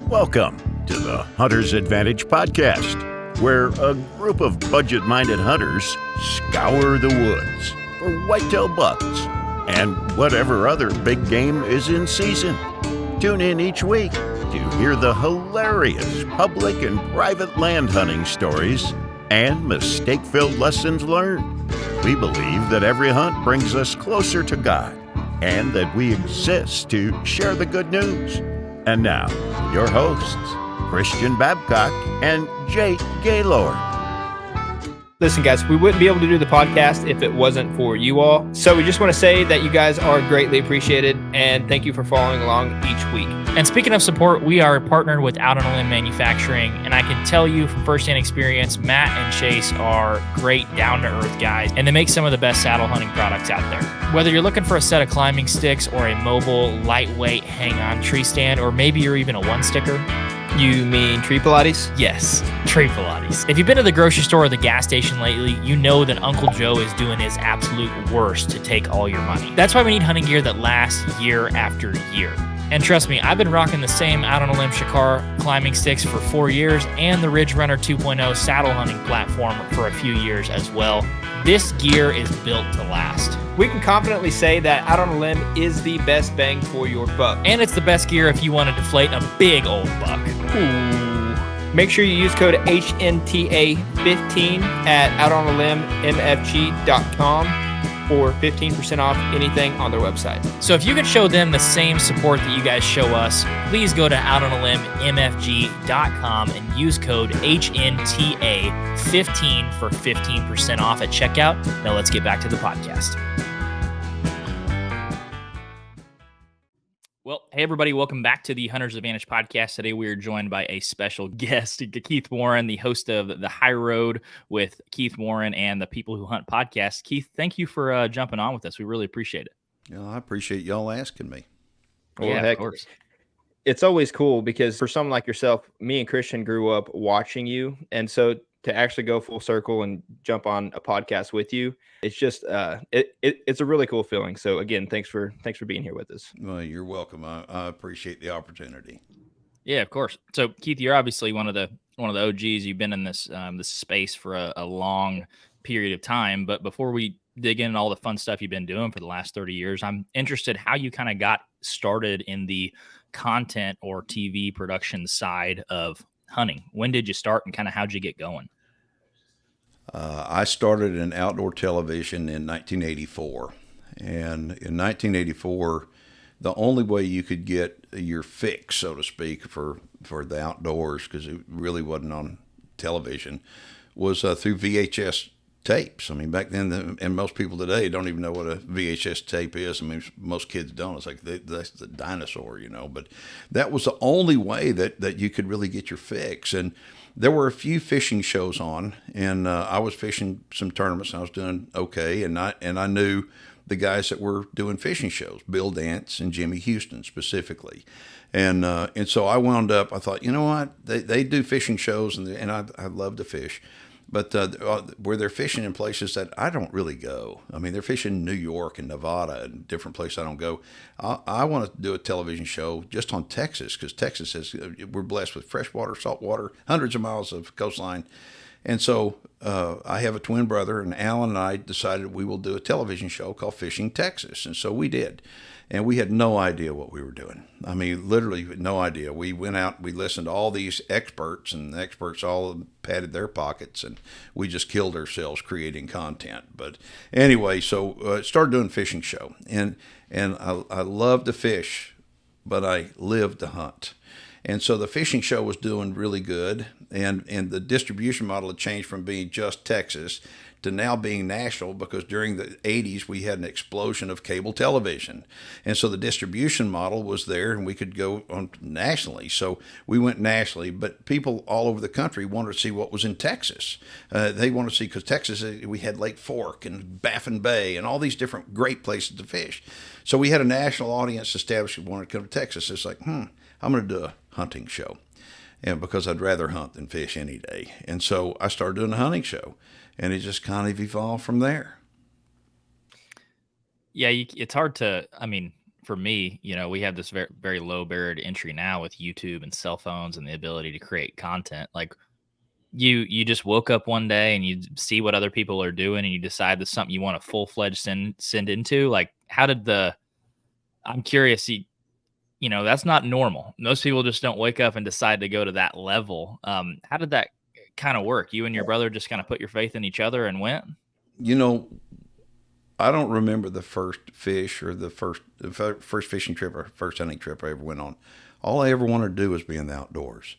Welcome to the Hunter's Advantage podcast, where a group of budget-minded hunters scour the woods for whitetail bucks and whatever other big game is in season. Tune in each week to hear the hilarious public and private land hunting stories and mistake-filled lessons learned. We believe that every hunt brings us closer to God and that we exist to share the good news. And now, your hosts, Christian Babcock and Jake Gaylord. Listen, guys, we wouldn't be able to do the podcast if it wasn't for you all. So we just want to say that you guys are greatly appreciated, and thank you for following along each week. And speaking of support, we are partnered with Out on a Limb Manufacturing, and I can tell you from firsthand experience, Matt and Chase are great, down-to-earth guys, and they make some of the best saddle hunting products out there. Whether you're looking for a set of climbing sticks or a mobile, lightweight, hang-on tree stand, or maybe you're even a one-sticker. You mean tree Pilates? Yes, tree Pilates. If you've been to the grocery store or the gas station lately, you know that Uncle Joe is doing his absolute worst to take all your money. That's why we need hunting gear that lasts year after year. And trust me, I've been rocking the same Out on a Limb Shakar climbing sticks for 4 years and the Ridge Runner 2.0 saddle hunting platform for a few years as well. This gear is built to last. We can confidently say that Out on a Limb is the best bang for your buck. And it's the best gear if you want to deflate a big old buck. Ooh. Make sure you use code HNTA15 at outonalimbmfg.com for 15% off anything on their website. So if you can show them the same support that you guys show us, please go to outonalimbmfg.com and use code HNTA15 for 15% off at checkout. Now let's get back to the podcast. Well, hey everybody, welcome back to the Hunter's Advantage podcast. Today we are joined by a special guest, Keith Warren, the host of The High Road with Keith Warren and the People Who Hunt podcast. Keith, thank you for jumping on with us. We really appreciate it. Yeah, I appreciate y'all asking me. Well, yeah, heck, of course. It's always cool because for someone like yourself, me and Christian grew up watching you. And so to actually go full circle and jump on a podcast with you, it's just it's a really cool feeling. So again, thanks for being here with us. Well, you're welcome. I appreciate the opportunity. Yeah, of course. So Keith, you're obviously one of the OGs. You've been in this space for a long period of time. But before we dig into all the fun stuff you've been doing for the last 30 years, I'm interested how you kind of got started in the content or TV production side of hunting. When did you start and kind of how'd you get going? I started in outdoor television in 1984. And in 1984, the only way you could get your fix, so to speak, for the outdoors, because it really wasn't on television, was through VHS tapes. I mean, back then, and most people today don't even know what a VHS tape is. I mean, most kids don't. It's like that's the dinosaur, but that was the only way that you could really get your fix. And there were a few fishing shows on, and I was fishing some tournaments, and I was doing okay, and I knew the guys that were doing fishing shows, Bill Dance and Jimmy Houston specifically. And so I wound up, I thought, you know what, they do fishing shows, and I love to fish. But where they're fishing in places that I don't really go. I mean, they're fishing in New York and Nevada and different places I don't go. I want to do a television show just on Texas, because Texas we're blessed with fresh water, salt water, hundreds of miles of coastline. And so I have a twin brother, and Alan and I decided we will do a television show called Fishing Texas. And so we did. And we had no idea what we were doing. I mean, literally no idea. We went out, we listened to all these experts, and the experts all patted their pockets, and we just killed ourselves creating content. But anyway, so started doing a fishing show. And I love to fish, but I live to hunt. And so the fishing show was doing really good, and the distribution model had changed from being just Texas to now being national, because during the 80s we had an explosion of cable television. And so the distribution model was there, and we could go on nationally. So we went nationally, but people all over the country wanted to see what was in Texas. They wanted to see, because Texas, we had Lake Fork and Baffin Bay and all these different great places to fish. So we had a national audience established who wanted to come to Texas. It's like, I'm going to do a hunting show, and because I'd rather hunt than fish any day. And so I started doing a hunting show, and it just kind of evolved from there. Yeah, it's hard to, I mean, for me, we have this very, very low barrier to entry now with YouTube and cell phones and the ability to create content. Like you just woke up one day and you see what other people are doing and you decide that's something you want to full-fledged send into. Like, how did I'm curious, that's not normal. Most people just don't wake up and decide to go to that level. How did that kind of work? You and your brother just kind of put your faith in each other and went? You know, I don't remember the first fish or the first fishing trip or first hunting trip I ever went on. All I ever wanted to do was be in the outdoors.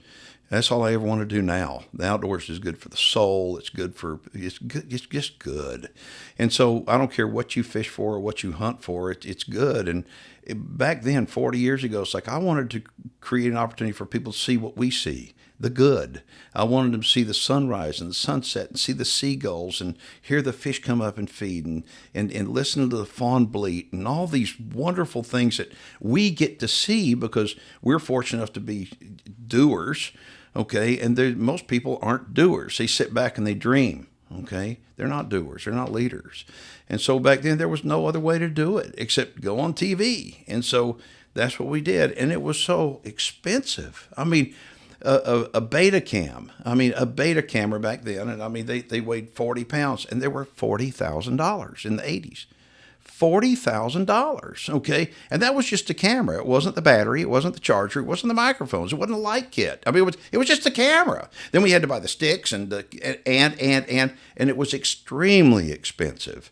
That's all I ever want to do now. The outdoors is good for the soul. It's good. It's just good. And so I don't care what you fish for or what you hunt for. It's good. And back then, 40 years ago, it's like I wanted to create an opportunity for people to see what we see, the good. I wanted them to see the sunrise and the sunset and see the seagulls and hear the fish come up and feed and listen to the fawn bleat and all these wonderful things that we get to see because we're fortunate enough to be doers. Okay, and most people aren't doers. They sit back and they dream. Okay, they're not doers. They're not leaders. And so back then there was no other way to do it except go on TV. And so that's what we did. And it was so expensive. I mean, a beta cam. I mean, a beta camera back then, and I mean they weighed 40 pounds, and they were $40,000 in the 80s. $40,000, okay? And that was just a camera. It wasn't the battery. It wasn't the charger. It wasn't the microphones. It wasn't a light kit. I mean, it was just a camera. Then we had to buy the sticks and it was extremely expensive.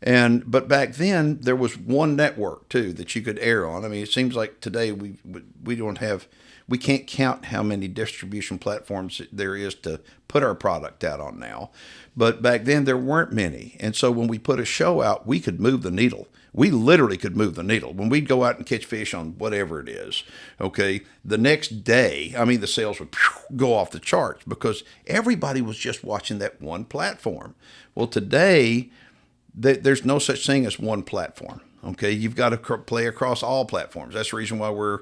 But back then there was one network too that you could air on. I mean, it seems like today we can't count how many distribution platforms there is to put our product out on now. But back then there weren't many. And so when we put a show out, we could move the needle. We literally could move the needle. When we'd go out and catch fish on whatever it is, okay, the next day, I mean, the sales would go off the charts because everybody was just watching that one platform. Well, today, there's no such thing as one platform, okay? You've got to play across all platforms. That's the reason why we're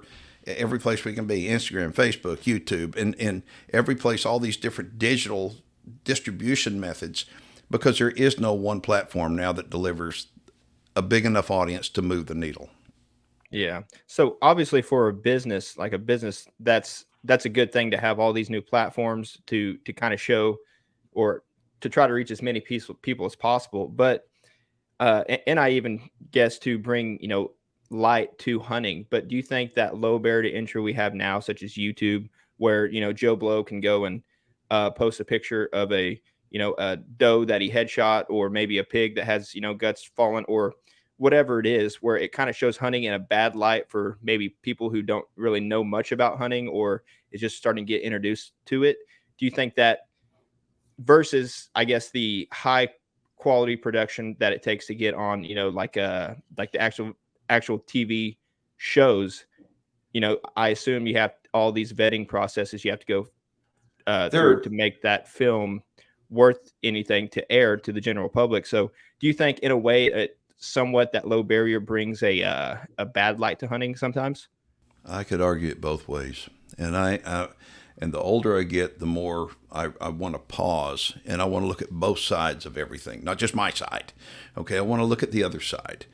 every place we can be, Instagram, Facebook, YouTube, and every place, all these different digital distribution methods, because there is no one platform now that delivers a big enough audience to move the needle. Yeah. So obviously for a business, like a business, that's a good thing to have all these new platforms to kind of show or to try to reach as many people as possible. But, and I even guess to bring, light to hunting. But do you think that low barrier to entry we have now, such as YouTube, where, Joe Blow can go and post a picture of a doe that he headshot, or maybe a pig that has, guts fallen, or whatever it is, where it kind of shows hunting in a bad light for maybe people who don't really know much about hunting or is just starting to get introduced to it? Do you think that versus, I guess, the high quality production that it takes to get on, like the actual TV shows, I assume you have all these vetting processes you have to go through to make that film worth anything to air to the general public. So do you think in a way somewhat that low barrier brings a bad light to hunting sometimes? I could argue it both ways. And and the older I get, the more I want to pause and I want to look at both sides of everything, not just my side. Okay, I want to look at the other side.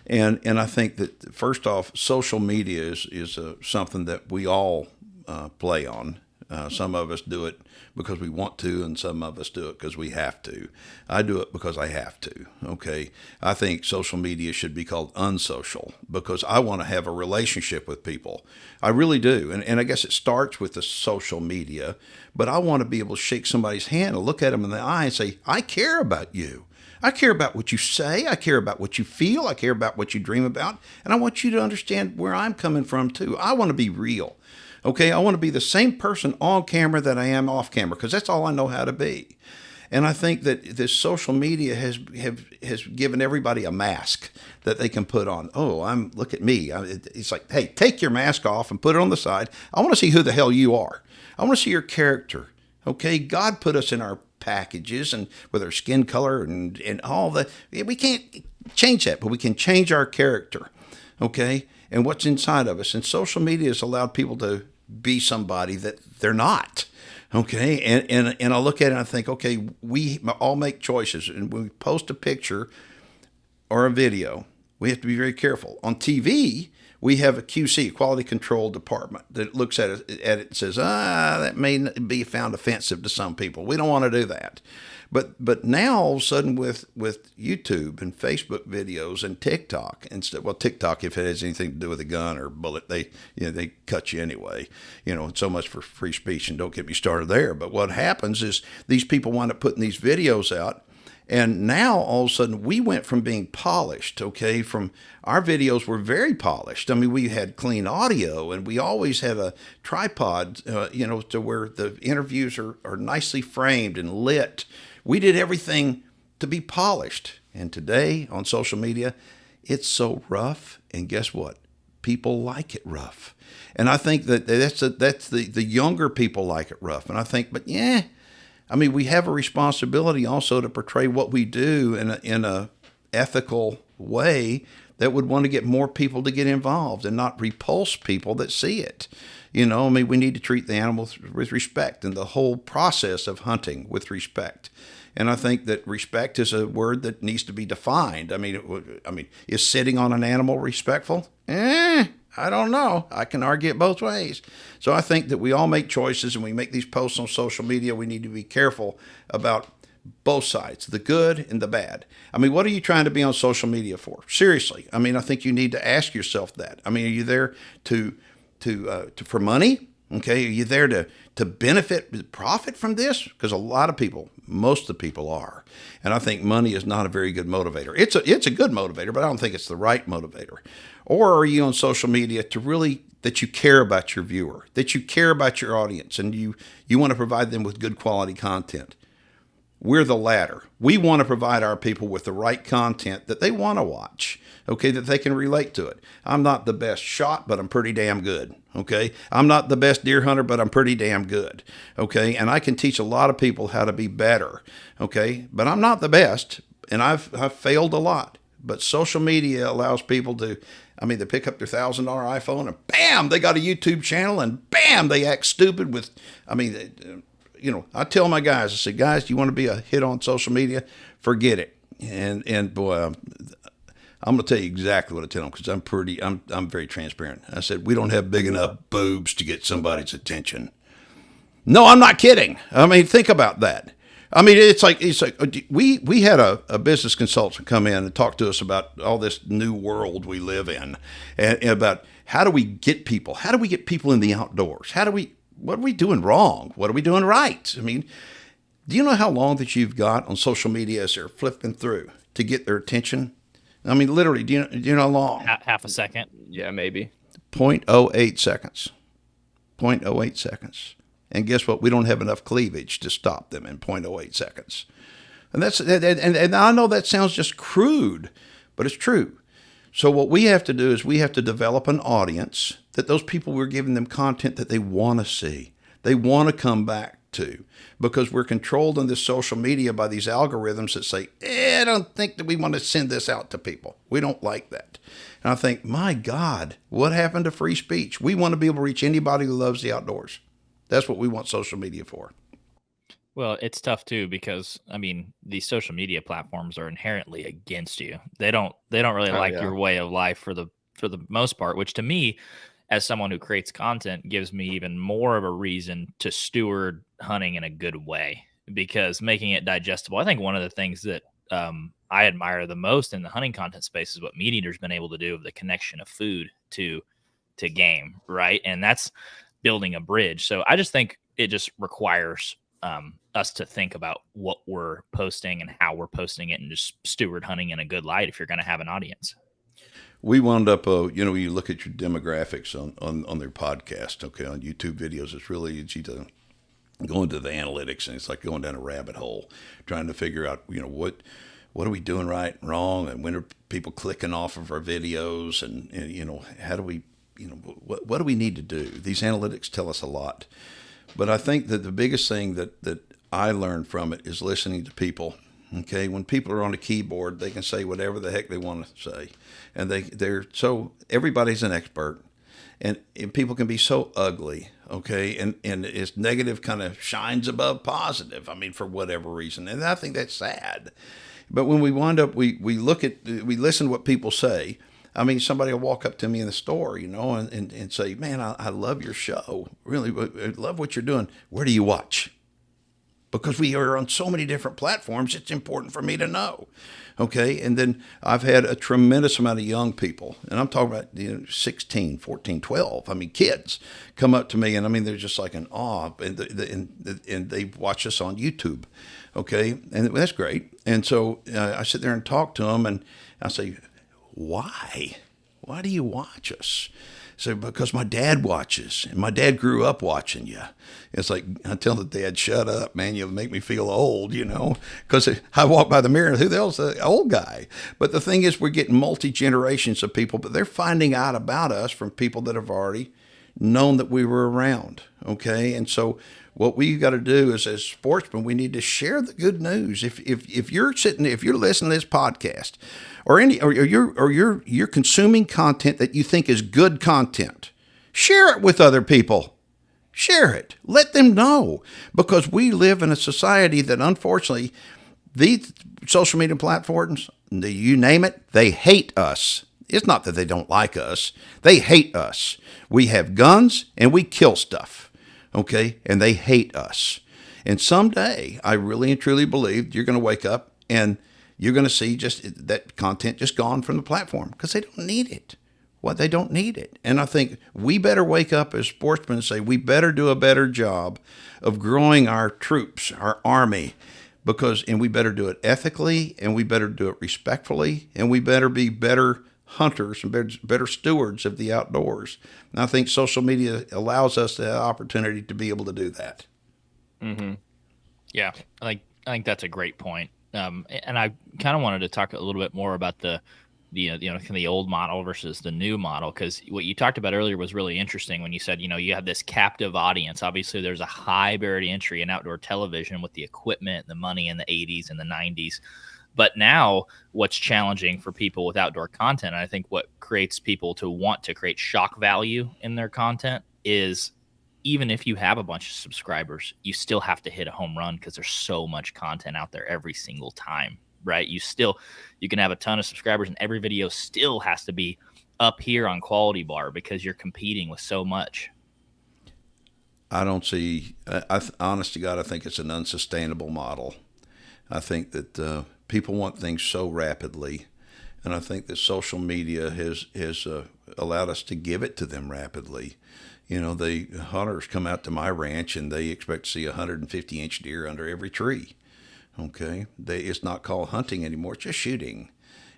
And I think that first off, social media is something that we all play on. Some of us do it because we want to, and some of us do it because we have to. I do it because I have to, okay? I think social media should be called unsocial because I want to have a relationship with people. I really do. And I guess it starts with the social media, but I want to be able to shake somebody's hand and look at them in the eye and say, I care about you. I care about what you say. I care about what you feel. I care about what you dream about. And I want you to understand where I'm coming from, too. I want to be real. Okay, I want to be the same person on camera that I am off camera because that's all I know how to be. And I think that this social media has given everybody a mask that they can put on. Oh, look at me. It's like, hey, take your mask off and put it on the side. I want to see who the hell you are. I want to see your character. Okay, God put us in our packages and with our skin color and all that. We can't change that, but we can change our character. Okay, and what's inside of us. And social media has allowed people to be somebody that they're not. Okay, and I look at it and I think, okay, we all make choices, and when we post a picture or a video, we have to be very careful. On TV, We have a QC, quality control department, that looks at it and says, that may be found offensive to some people. We don't want to do that. But now all of a sudden with YouTube and Facebook videos and TikTok, TikTok, if it has anything to do with a gun or bullet, they cut you anyway. So much for free speech, and don't get me started there. But what happens is these people wind up putting these videos out. And now all of a sudden we went from being polished, okay, from our videos were very polished. I mean, we had clean audio, and we always had a tripod, to where the interviews are nicely framed and lit. We did everything to be polished. And today on social media, it's so rough. And guess what? People like it rough. And I think that's the younger people like it rough. And I think, we have a responsibility also to portray what we do in a ethical way that would want to get more people to get involved and not repulse people that see it. We need to treat the animals with respect, and the whole process of hunting with respect. And I think that respect is a word that needs to be defined. Is sitting on an animal respectful? I don't know. I can argue it both ways. So I think that we all make choices, and we make these posts on social media. We need to be careful about both sides, the good and the bad. What are you trying to be on social media for? Seriously. I think you need to ask yourself that. Are you there to for money? Okay. Are you there to benefit, profit from this? Because most of the people are. And I think money is not a very good motivator. It's a good motivator, but I don't think it's the right motivator. Or are you on social media that you care about your viewer, that you care about your audience, and you want to provide them with good quality content? We're the latter. We want to provide our people with the right content that they want to watch, okay, that they can relate to it. I'm not the best shot, but I'm pretty damn good, okay? I'm not the best deer hunter, but I'm pretty damn good, okay? And I can teach a lot of people how to be better, okay? But I'm not the best, and I've failed a lot. But social media allows people to, they pick up their $1,000 iPhone and bam, they got a YouTube channel, and bam, they act stupid with, I tell my guys, I say, guys, you want to be a hit on social media? Forget it. And boy, I'm going to tell you exactly what I tell them, because I'm very transparent. I said, we don't have big enough boobs to get somebody's attention. No, I'm not kidding. Think about that. It's like we had a business consultant come in and talk to us about all this new world we live in, and about how do we get people in the outdoors? What are we doing wrong? What are we doing right? Do you know how long that you've got on social media as they're flipping through to get their attention? Literally, do you know how long? Half a second. Yeah, maybe. 0.08 seconds. 0.08 seconds. And guess what? We don't have enough cleavage to stop them in 0.08 seconds. And and I know that sounds just crude, but it's true. So what we have to do is we have to develop an audience that those people, we're giving them content that they want to see, they want to come back to, because we're controlled on this social media by these algorithms that say, I don't think that we want to send this out to people. We don't like that. And I think, my God, what happened to free speech? We want to be able to reach anybody who loves the outdoors. That's what we want social media for. Well, it's tough too, because these social media platforms are inherently against you. They don't really like your way of life for the most part, which to me, as someone who creates content, gives me even more of a reason to steward hunting in a good way, because making it digestible. I think one of the things that I admire the most in the hunting content space is what Meat Eater's been able to do, of the connection of food to game, right? And that's building a bridge. So I just think it just requires us to think about what we're posting and how we're posting it, and just steward hunting in a good light if you're going to have an audience. We wound up, you look at your demographics on their podcast, okay, on YouTube videos, it's really easy to go into the analytics, and it's like going down a rabbit hole, trying to figure out, what are we doing right and wrong, and when are people clicking off of our videos, and how do we, what do we need to do? These analytics tell us a lot. But I think that the biggest thing that I learned from it is listening to people. Okay, when people are on a keyboard, they can say whatever the heck they want to say, and they're so everybody's an expert, and people can be so ugly. Okay, and it's negative kind of shines above positive. For whatever reason, and I think that's sad. But when we wind up, we listen to what people say. I mean, somebody will walk up to me in the store, and say, man, I love your show. Really, I love what you're doing. Where do you watch? Because we are on so many different platforms, it's important for me to know. Okay. And then I've had a tremendous amount of young people, and I'm talking about 16, 14, 12. I mean, kids come up to me, and I mean, they're just like in awe, and they watch us on YouTube. Okay. And that's great. And so I sit there and talk to them, and I say, why? Why do you watch us? So, because my dad watches, and my dad grew up watching you. It's like, I tell the dad, shut up, man, you'll make me feel old, because I walk by the mirror, who the hell's the old guy? But the thing is, we're getting multi-generations of people, but they're finding out about us from people that have already known that we were around, okay? And so what we've got to do is, as sportsmen, we need to share the good news. If you're listening to this podcast, or you're consuming content that you think is good content, share it with other people. Share it. Let them know, because we live in a society that, unfortunately, these social media platforms, you name it, they hate us. It's not that they don't like us. They hate us. We have guns and we kill stuff. Okay. And they hate us. And someday, I really and truly believe you're going to wake up and you're going to see just that content just gone from the platform, because they don't need it. They don't need it. And I think we better wake up as sportsmen and say, we better do a better job of growing our troops, our army, and we better do it ethically, and we better do it respectfully, and we better be better hunters and better stewards of the outdoors. And I think social media allows us the opportunity to be able to do that. Mm-hmm. Yeah, I think that's a great point. And I kind of wanted to talk a little bit more about the kind of the old model versus the new model, because what you talked about earlier was really interesting when you said, you have this captive audience. Obviously, there's a high barrier to entry in outdoor television with the equipment, the money in the 80s and the 90s. But now what's challenging for people with outdoor content, and I think what creates people to want to create shock value in their content, is even if you have a bunch of subscribers, you still have to hit a home run, because there's so much content out there every single time, right? You can have a ton of subscribers and every video still has to be up here on quality bar because you're competing with so much. I don't see, honest to God, I think it's an unsustainable model. I think that people want things so rapidly, and I think that social media has allowed us to give it to them rapidly. The hunters come out to my ranch and they expect to see a 150-inch deer under every tree. Okay, it's not called hunting anymore; it's just shooting.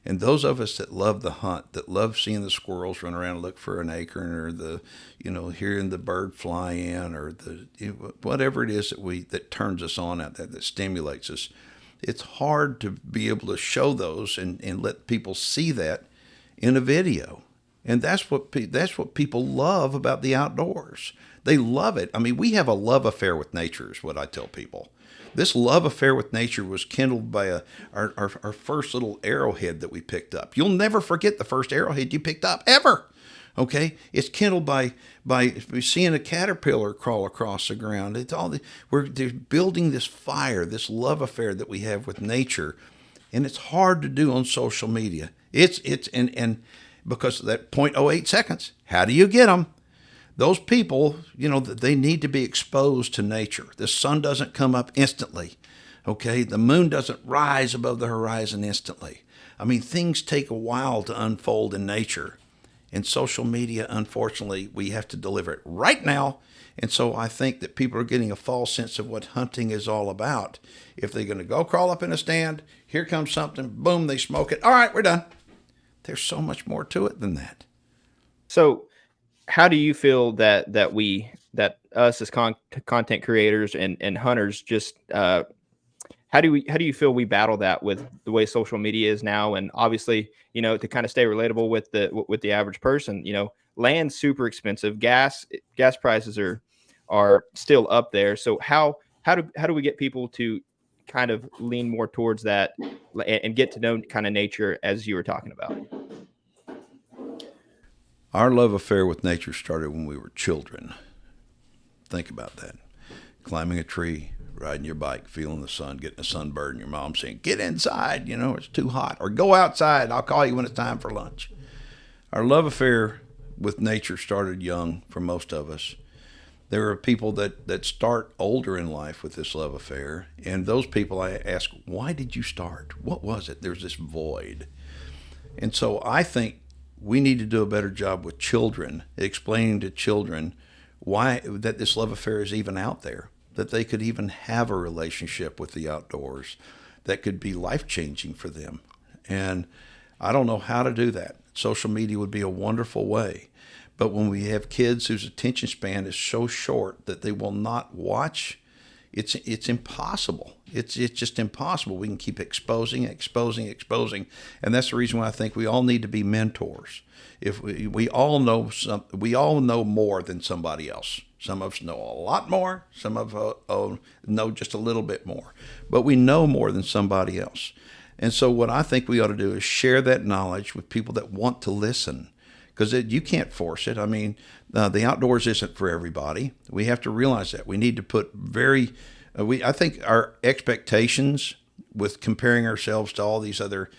And those of us that love the hunt, that love seeing the squirrels run around and look for an acorn, or hearing the bird fly in, or whatever it is that turns us on out there, that stimulates us. It's hard to be able to show those and let people see that in a video. And that's what people love about the outdoors. They love it. I mean, we have a love affair with nature, is what I tell people. This love affair with nature was kindled by our first little arrowhead that we picked up. You'll never forget the first arrowhead you picked up, ever. Okay, it's kindled by seeing a caterpillar crawl across the ground. They're building this fire, this love affair that we have with nature, and it's hard to do on social media. It's because of that 0.08 seconds. How do you get them? Those people, they need to be exposed to nature. The sun doesn't come up instantly. Okay, the moon doesn't rise above the horizon instantly. I mean, things take a while to unfold in nature. And social media, unfortunately, we have to deliver it right now. And so I think that people are getting a false sense of what hunting is all about. If they're going to go crawl up in a stand, here comes something, boom, they smoke it. All right, we're done. There's so much more to it than that. So how do you feel that us as content creators and hunters just how do you feel we battle that with the way social media is now? And obviously, to kind of stay relatable with the average person, land's super expensive. Gas prices are still up there. So how do we get people to kind of lean more towards that and get to know kind of nature, as you were talking about? Our love affair with nature started when we were children. Think about that. Climbing a tree, riding your bike, feeling the sun, getting a sunburn, and your mom saying, get inside, it's too hot. Or go outside, I'll call you when it's time for lunch. Our love affair with nature started young for most of us. There are people that start older in life with this love affair, and those people I ask, why did you start? What was it? There's this void. And so I think we need to do a better job with children, explaining to children why that this love affair is even out there, that they could even have a relationship with the outdoors that could be life-changing for them. And I don't know how to do that. Social media would be a wonderful way. But when we have kids whose attention span is so short that they will not watch, it's impossible. It's just impossible. We can keep exposing, and that's the reason why I think we all need to be mentors. If we all know we all know more than somebody else. Some of us know a lot more. Some of us know just a little bit more, but we know more than somebody else. And so what I think we ought to do is share that knowledge with people that want to listen. Because you can't force it. I mean, the outdoors isn't for everybody. We have to realize that. We need to put I think our expectations with comparing ourselves to all these other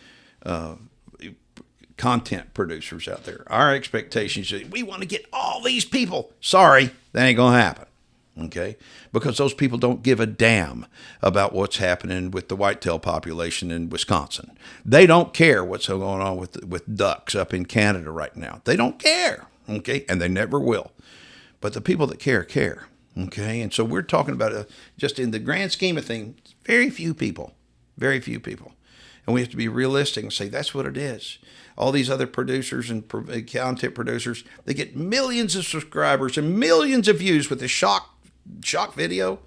content producers out there, our expectations is we want to get all these people. Sorry, that ain't going to happen. Okay? Because those people don't give a damn about what's happening with the whitetail population in Wisconsin. They don't care what's going on with ducks up in Canada right now. They don't care. Okay? And they never will. But the people that care. Okay? And so we're talking about just in the grand scheme of things, very few people. And we have to be realistic and say that's what it is. All these other producers and content producers, they get millions of subscribers and millions of views with the shock video.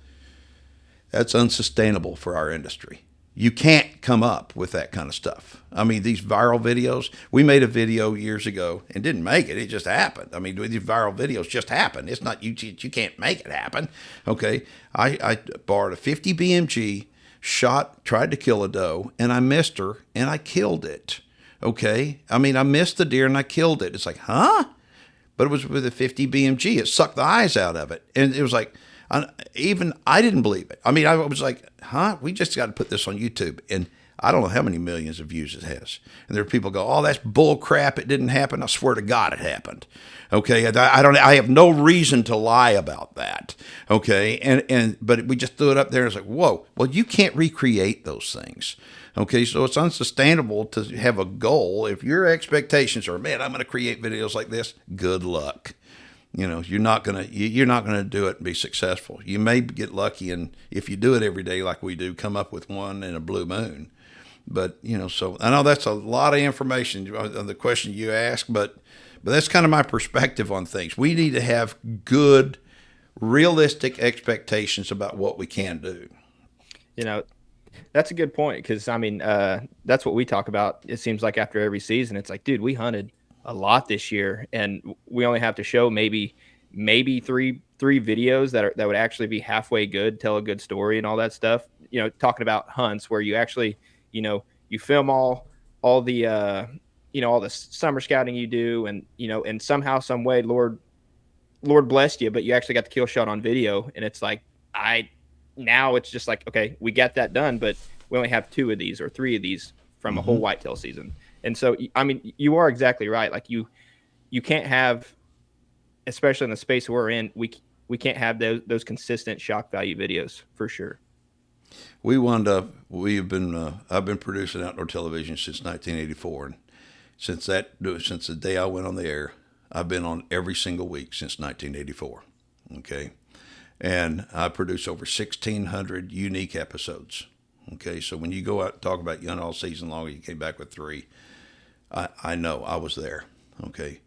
That's unsustainable for our industry. You can't come up with that kind of stuff. I mean, these viral videos, we made a video years ago and didn't make it. It just happened. I mean, these viral videos just happen. It's not you can't make it happen. Okay. I borrowed a 50 BMG, tried to kill a doe, and I missed her and I killed it. Okay. I mean, I missed the deer and I killed it. It's like, huh? But it was with a 50 BMG. It sucked the eyes out of it. And it was like, I didn't believe it. I mean, I was like, huh? We just got to put this on YouTube. And I don't know how many millions of views it has. And there are people go, oh, that's bull crap. It didn't happen. I swear to God it happened. Okay. I have no reason to lie about that. Okay. But we just threw it up there and it's like, whoa, well, you can't recreate those things. Okay. So it's unsustainable to have a goal. If your expectations are, man, I'm going to create videos like this, good luck. You know, you're not gonna do it and be successful. You may get lucky, and if you do it every day like we do, come up with one in a blue moon. But so I know that's a lot of information on the question you asked, but that's kind of my perspective on things. We need to have good, realistic expectations about what we can do. That's a good point because I mean, that's what we talk about. It seems like after every season, it's like, dude, we hunted a lot this year, and we only have to show maybe three videos that would actually be halfway good, tell a good story and all that stuff. Talking about hunts where you actually, you film all the all the summer scouting you do, and and somehow, some way, Lord blessed you, but you actually got the kill shot on video, and it's like now it's just like, okay, we got that done, but we only have 2 of these or 3 of these from a whole whitetail season. And so, I mean, you are exactly right. Like you can't have, especially in the space we're in, we can't have those consistent shock value videos for sure. I've been producing outdoor television since 1984. And since the day I went on the air, I've been on every single week since 1984. Okay. And I produced over 1,600 unique episodes. Okay. So when you go out and talk about you hunt all season long, you came back with 3. I know I was there. Okay.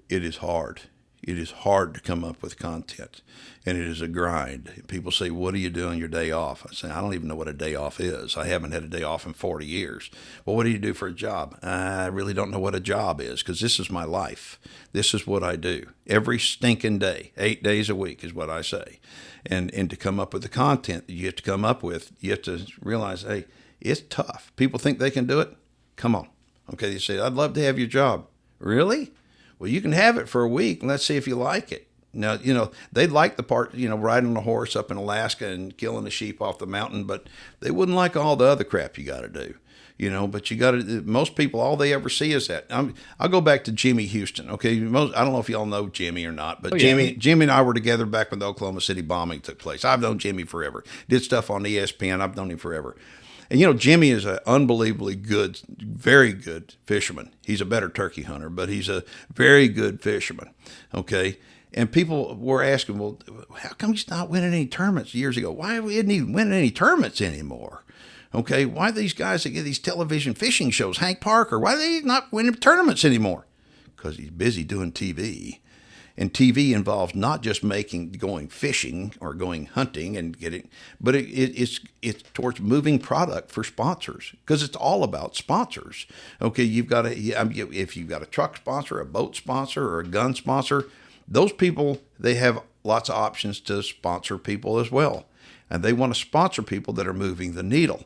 It is hard. It is hard to come up with content, and it is a grind. People say, what do you do on your day off? I say, I don't even know what a day off is. I haven't had a day off in 40 years. Well, what do you do for a job? I really don't know what a job is because this is my life. This is what I do every stinking day, 8 days a week is what I say. And to come up with the content that you have to come up with, you have to realize, hey, it's tough. People think they can do it. Come on. Okay, they say, I'd love to have your job. Really? Well, you can have it for a week, and let's see if you like it. Now, they like the part, riding on a horse up in Alaska and killing a sheep off the mountain, but they wouldn't like all the other crap you got to do. But you got to, most people, all they ever see is that. I'll go back to Jimmy Houston. Okay. I don't know if y'all know Jimmy or not, but Jimmy and I were together back when the Oklahoma City bombing took place. I've known Jimmy forever. Did stuff on ESPN. I've known him forever. And, Jimmy is an unbelievably good, very good fisherman. He's a better turkey hunter, but he's a very good fisherman. Okay. And people were asking, well, how come he's not winning any tournaments years ago? Why isn't he winning any tournaments anymore? Okay, why are these guys that get these television fishing shows, Hank Parker, why are they not winning tournaments anymore? Because he's busy doing TV. And TV involves not just going fishing or going hunting and getting, but it's towards moving product for sponsors, because it's all about sponsors. Okay, if you've got a truck sponsor, a boat sponsor, or a gun sponsor, those people, they have lots of options to sponsor people as well. And they want to sponsor people that are moving the needle.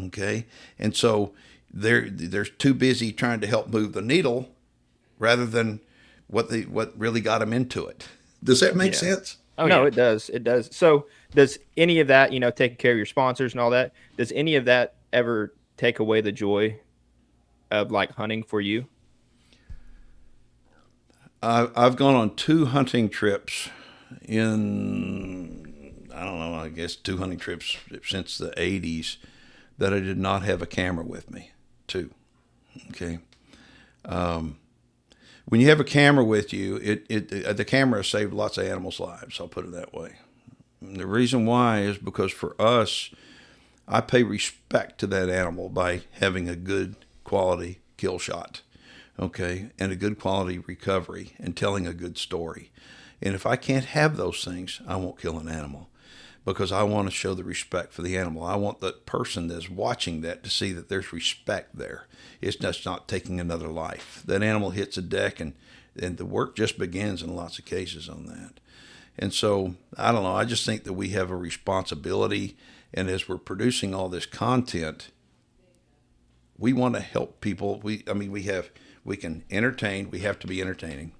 Okay. And so they're too busy trying to help move the needle rather than what really got them into it. Does that make sense? Oh, no, it does. It does. So does any of that, taking care of your sponsors and all that, does any of that ever take away the joy of like hunting for you? I've gone on 2 hunting trips I guess 2 hunting trips since the 80s that I did not have a camera with me. 2. Okay. When you have a camera with you, the camera has saved lots of animals' lives. I'll put it that way. And the reason why is because for us, I pay respect to that animal by having a good quality kill shot. Okay, and a good quality recovery and telling a good story. And if I can't have those things, I won't kill an animal, because I want to show the respect for the animal. I want the person that's watching that to see that there's respect there. It's just not taking another life. That animal hits a deck and the work just begins in lots of cases on that. And so, I don't know, I just think that we have a responsibility, and as we're producing all this content, we want to help people. We can entertain, we have to be entertaining,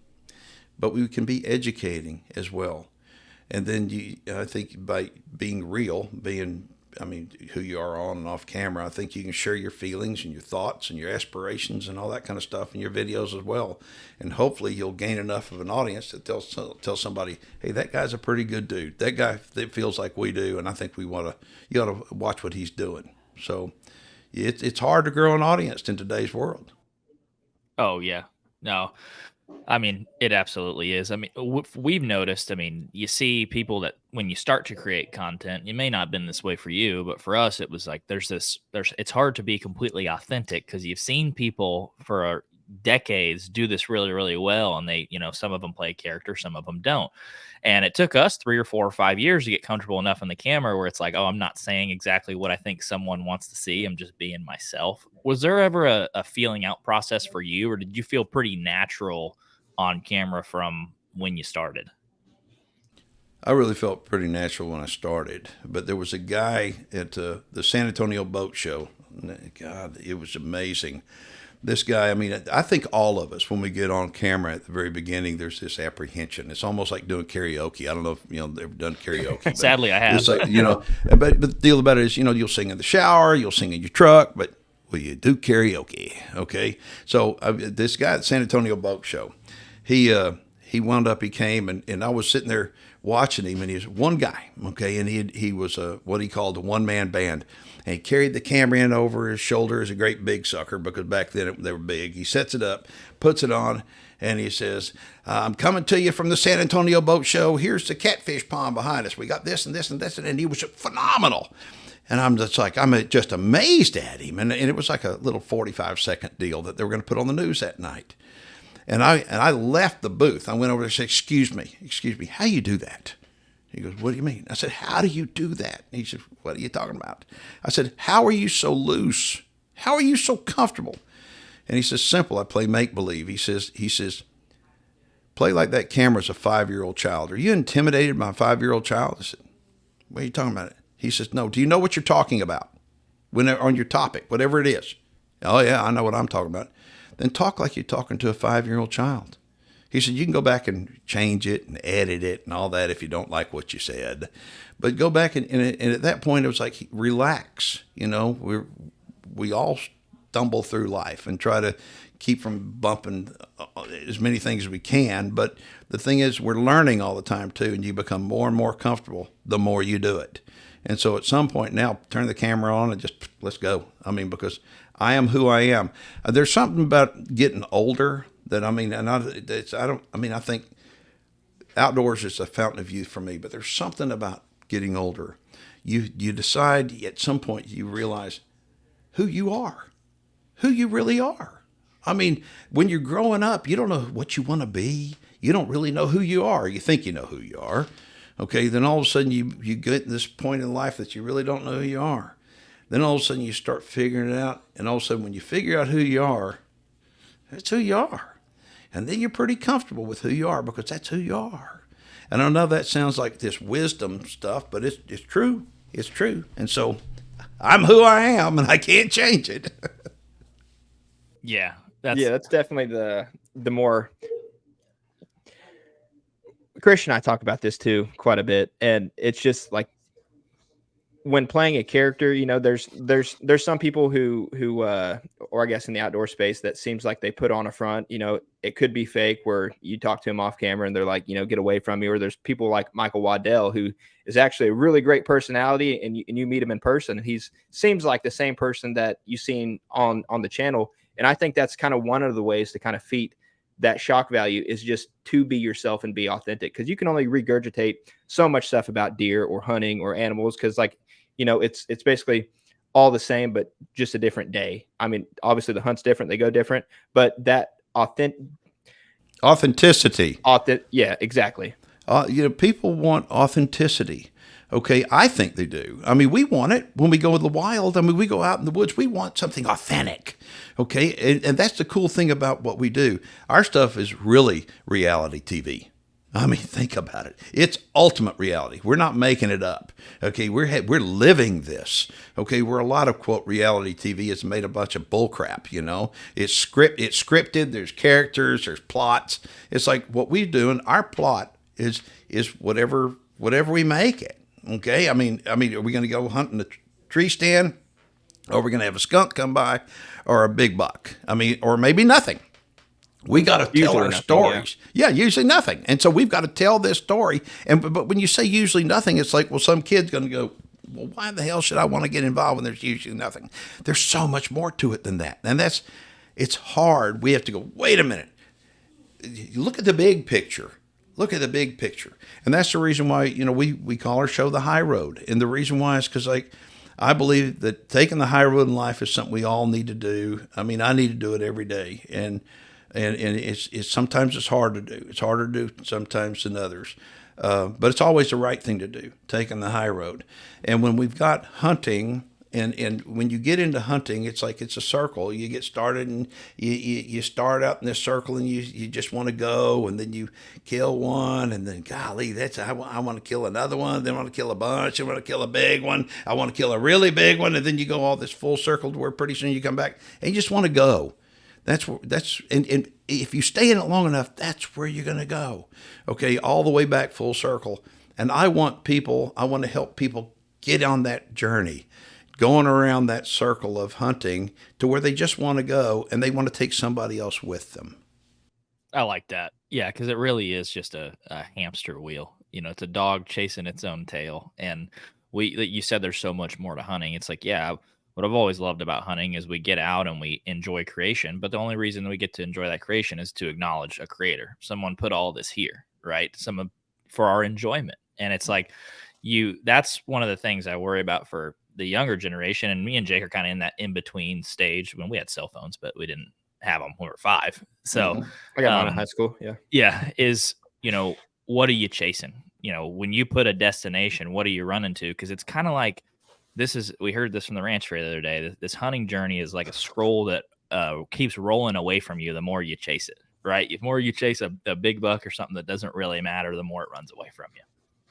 but we can be educating as well. And then I think by being real, who you are on and off camera, I think you can share your feelings and your thoughts and your aspirations and all that kind of stuff in your videos as well. And hopefully you'll gain enough of an audience to tell somebody, hey, that guy's a pretty good dude. That guy that feels like we do, and I think you ought to watch what he's doing. So it's hard to grow an audience in today's world. Oh, yeah. No, it absolutely is. We've noticed, you see people that when you start to create content, it may not have been this way for you, but for us, it was like, it's hard to be completely authentic because you've seen people for decades do this really, really well. And they, some of them play character, some of them don't. And it took us 3 or 4 or 5 years to get comfortable enough in the camera where it's like, oh, I'm not saying exactly what I think someone wants to see. I'm just being myself. Was there ever a feeling out process for you, or did you feel pretty natural on camera from when you started? I really felt pretty natural when I started, but there was a guy at the San Antonio Boat Show. God, it was amazing. This guy, I think all of us, when we get on camera at the very beginning, there's this apprehension. It's almost like doing karaoke. I don't know if they've ever done karaoke. Sadly, I have. It's like, but the deal about it is, you'll sing in the shower, you'll sing in your truck, but will you do karaoke? Okay. So this guy at San Antonio Boat Show, he came and I was sitting there watching him, and he was one guy. Okay. And he was what he called a one-man band. And he carried the camera in over his shoulder as a great big sucker, because back then they were big. He sets it up, puts it on, and he says, I'm coming to you from the San Antonio Boat Show. Here's the catfish pond behind us. We got this and this and this. And he was phenomenal. And I'm just amazed at him. And it was like a little 45-second deal that they were going to put on the news that night. And I left the booth. I went over there and said, excuse me, how you do that? He goes, what do you mean? I said, how do you do that? He said, what are you talking about? I said, how are you so loose? How are you so comfortable? And he says, simple, I play make-believe. He says, play like that camera's a 5-year-old child. Are you intimidated by a 5-year-old child? I said, what are you talking about? He says, no, do you know what you're talking about when on your topic, whatever it is? Oh, yeah, I know what I'm talking about. Then talk like you're talking to a 5-year-old child. He said, you can go back and change it and edit it and all that if you don't like what you said. But go back and at that point, it was like, relax. We all stumble through life and try to keep from bumping as many things as we can. But the thing is, we're learning all the time too, and you become more and more comfortable the more you do it. And so at some point now, turn the camera on and just let's go. Because I am who I am. There's something about getting older that, I think outdoors is a fountain of youth for me, but there's something about getting older. You decide at some point, you realize who you are, who you really are. When you're growing up, you don't know what you want to be. You don't really know who you are. You think you know who you are. Okay, then all of a sudden you get to this point in life that you really don't know who you are. Then all of a sudden you start figuring it out, and all of a sudden when you figure out who you are, that's who you are. And then you're pretty comfortable with who you are because that's who you are. And I know that sounds like this wisdom stuff, but it's true. It's true. And so I'm who I am, and I can't change it. Yeah. That's definitely the more. Christian and I talk about this too quite a bit, and it's just like when playing a character, there's some people who or I guess in the outdoor space that seems like they put on a front. It could be fake where you talk to them off camera and they're like, get away from me. Or there's people like Michael Waddell, who is actually a really great personality, and you meet him in person, and he's seems like the same person that you've seen on the channel. And I think that's kind of one of the ways to kind of feed that shock value is just to be yourself and be authentic, because you can only regurgitate so much stuff about deer or hunting or animals, because it's basically all the same, but just a different day. Obviously the hunt's different, they go different, but that authenticity. Yeah, exactly. People want authenticity. Okay, I think they do. We want it when we go in the wild. We go out in the woods. We want something authentic. Okay, and that's the cool thing about what we do. Our stuff is really reality TV. Think about it. It's ultimate reality. We're not making it up. Okay, we're living this. Okay, where a lot of quote reality TV is made a bunch of bull crap. It's scripted. There's characters. There's plots. It's like what we do, and our plot is whatever we make it. Okay, are we going to go hunting a tree stand, or are we going to have a skunk come by, or a big buck? Or maybe nothing. We got to tell our stories. Yeah, usually nothing. And so we've got to tell this story. But when you say usually nothing, it's like, well, some kid's going to go, well, why the hell should I want to get involved when there's usually nothing? There's so much more to it than that. And it's hard. We have to go, wait a minute. Look at the big picture. Look at the big picture. And that's the reason why, we call our show The High Road. And the reason why is because, I believe that taking the high road in life is something we all need to do. I need to do it every day. And it's sometimes it's hard to do. It's harder to do sometimes than others. But it's always the right thing to do, taking the high road. And when we've got hunting, and when you get into hunting, it's like it's a circle. You get started and you start out in this circle, and you just want to go, and then you kill one, and then golly, I want to kill another one. Then I want to kill a bunch. I want to kill a big one. I want to kill a really big one, and then you go all this full circle to where pretty soon you come back and you just want to go. And if you stay in it long enough, that's where you're going to go. Okay, all the way back full circle. And I want to help people get on that journey, going around that circle of hunting to where they just want to go, and they want to take somebody else with them. I like that. Yeah, because it really is just a hamster wheel. It's a dog chasing its own tail. And you said there's so much more to hunting. It's like, yeah, what I've always loved about hunting is we get out and we enjoy creation. But the only reason we get to enjoy that creation is to acknowledge a creator. Someone put all this here, right? Someone for our enjoyment. And it's like that's one of the things I worry about for the younger generation. And me and Jake are kind of in that in-between stage when we had cell phones, but we didn't have them when we were 5. So I got mine in high school. Yeah. Yeah. What are you chasing? When you put a destination, what are you running to? Because it's kind of like, we heard this from the ranch fair the other day. This hunting journey is like a scroll that keeps rolling away from you the more you chase it, right? The more you chase a big buck or something that doesn't really matter, the more it runs away from you.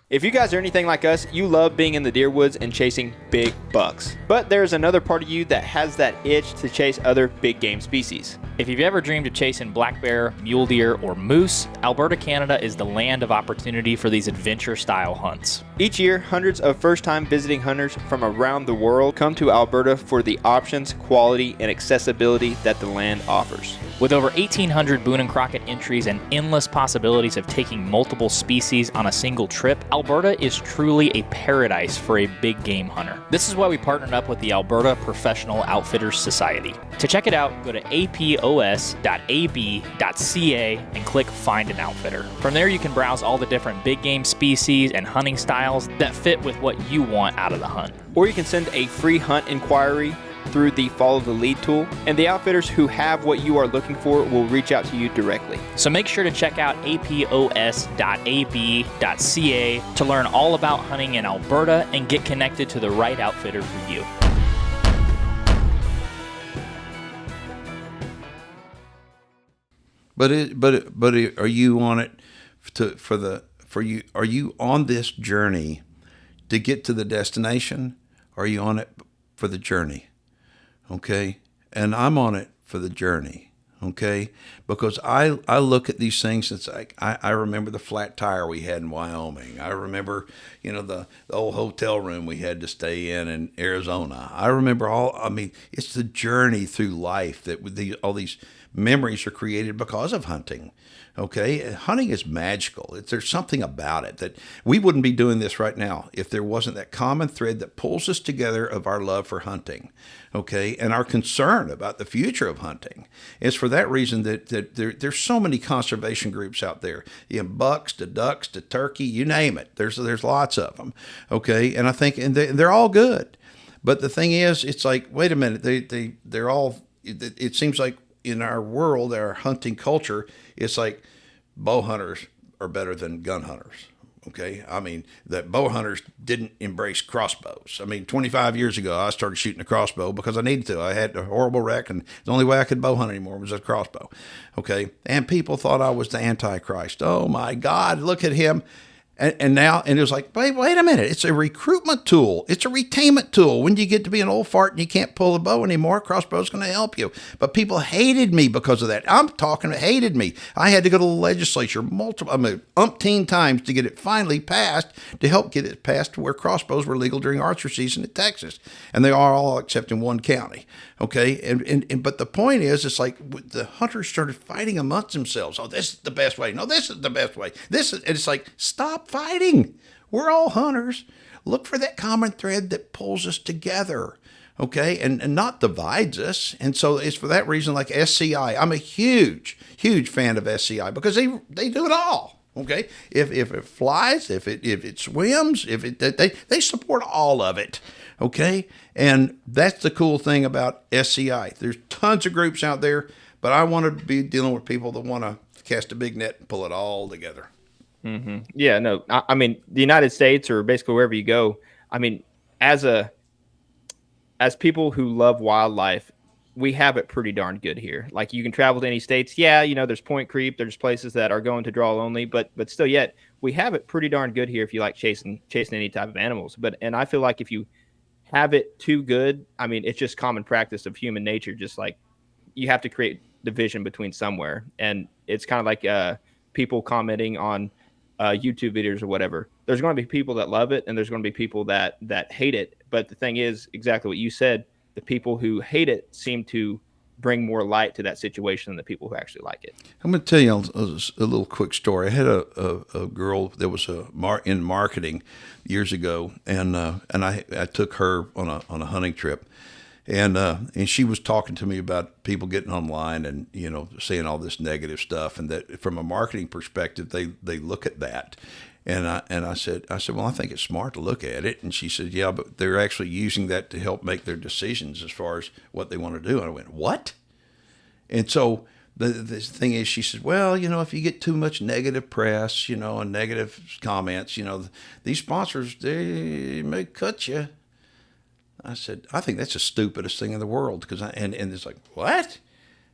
If you guys are anything like us, you love being in the deer woods and chasing big bucks. But there's another part of you that has that itch to chase other big game species. If you've ever dreamed of chasing black bear, mule deer, or moose, Alberta, Canada is the land of opportunity for these adventure-style hunts. Each year, hundreds of first-time visiting hunters from around the world come to Alberta for the options, quality, and accessibility that the land offers. With over 1,800 Boone and Crockett entries and endless possibilities of taking multiple species on a single trip, Alberta is truly a paradise for a big game hunter. This is why we partnered up with the Alberta Professional Outfitters Society. To check it out, go to apos.ab.ca and click Find an Outfitter. From there, you can browse all the different big game species and hunting styles that fit with what you want out of the hunt. Or you can send a free hunt inquiry through the Follow the Lead tool, and the outfitters who have what you are looking for will reach out to you directly. So make sure to check out apos.ab.ca to learn all about hunting in Alberta and get connected to the right outfitter for you. But are you on it are you on this journey to get to the destination? Or are you on it for the journey? Okay, and I'm on it for the journey. Okay, because I look at these things. It's like I remember the flat tire we had in Wyoming. I remember the old hotel room we had to stay in Arizona. I remember it's the journey through life that all these memories are created because of hunting. Okay, hunting is magical. There's something about it that we wouldn't be doing this right now if there wasn't that common thread that pulls us together of our love for hunting, okay, and our concern about the future of hunting. It's for that reason that there's so many conservation groups out there. You have bucks to ducks to turkey, you name it. There's lots of them, okay, and I think they're all good. But the thing is, it's like, wait a minute, they're all. It seems like in our world, our hunting culture, it's like bow hunters are better than gun hunters. Okay, I mean, that bow hunters didn't embrace crossbows. I mean, 25 years ago, I started shooting a crossbow because I needed to. I had a horrible wreck, and the only way I could bow hunt anymore was a crossbow. Okay, and people thought I was the Antichrist. Oh my God, look at him. And now, it was like, wait a minute. It's a recruitment tool. It's a retainment tool. When you get to be an old fart and you can't pull a bow anymore, crossbow's going to help you. But people hated me because of that. I'm talking hated me. I had to go to the legislature umpteen times to get it finally passed, to help get it passed to where crossbows were legal during archery season in Texas. And they are all except in one county. Okay. But the point is, it's like the hunters started fighting amongst themselves. Oh, this is the best way. No, this is the best way. And it's like, stop fighting. We're all hunters. Look for that common thread that pulls us together, okay, and not divides us. And so it's for that reason, like SCI, I'm a huge fan of SCI because they do it all, okay. If it flies, if it swims, they support all of it, okay. And that's the cool thing about SCI. There's tons of groups out there, but I want to be dealing with people that want to cast a big net and pull it all together. Mm-hmm. Yeah, no, I mean, the United States or basically wherever you go, I mean, as people who love wildlife, we have it pretty darn good here. Like, you can travel to any states. Yeah, there's point creep. There's places that are going to draw only, but still yet we have it pretty darn good here if you like chasing any type of animals. And I feel like if you have it too good, I mean, it's just common practice of human nature. Just like you have to create division between somewhere. And it's kind of like people commenting on YouTube videos or whatever. There's going to be people that love it and there's going to be people that hate it. But the thing is exactly what you said. The people who hate it seem to bring more light to that situation than the people who actually like it. I'm going to tell you a little quick story. I had a girl that was in marketing years ago, and I took her on a hunting trip, and she was talking to me about people getting online and saying all this negative stuff, and that from a marketing perspective they look at that. And I said, well, I think it's smart to look at it. And she said, yeah, but they're actually using that to help make their decisions as far as what they want to do. And I went, what? And so the thing is, she said, well, if you get too much negative press, and negative comments, these sponsors, they may cut you. I said, I think that's the stupidest thing in the world. And it's like, what?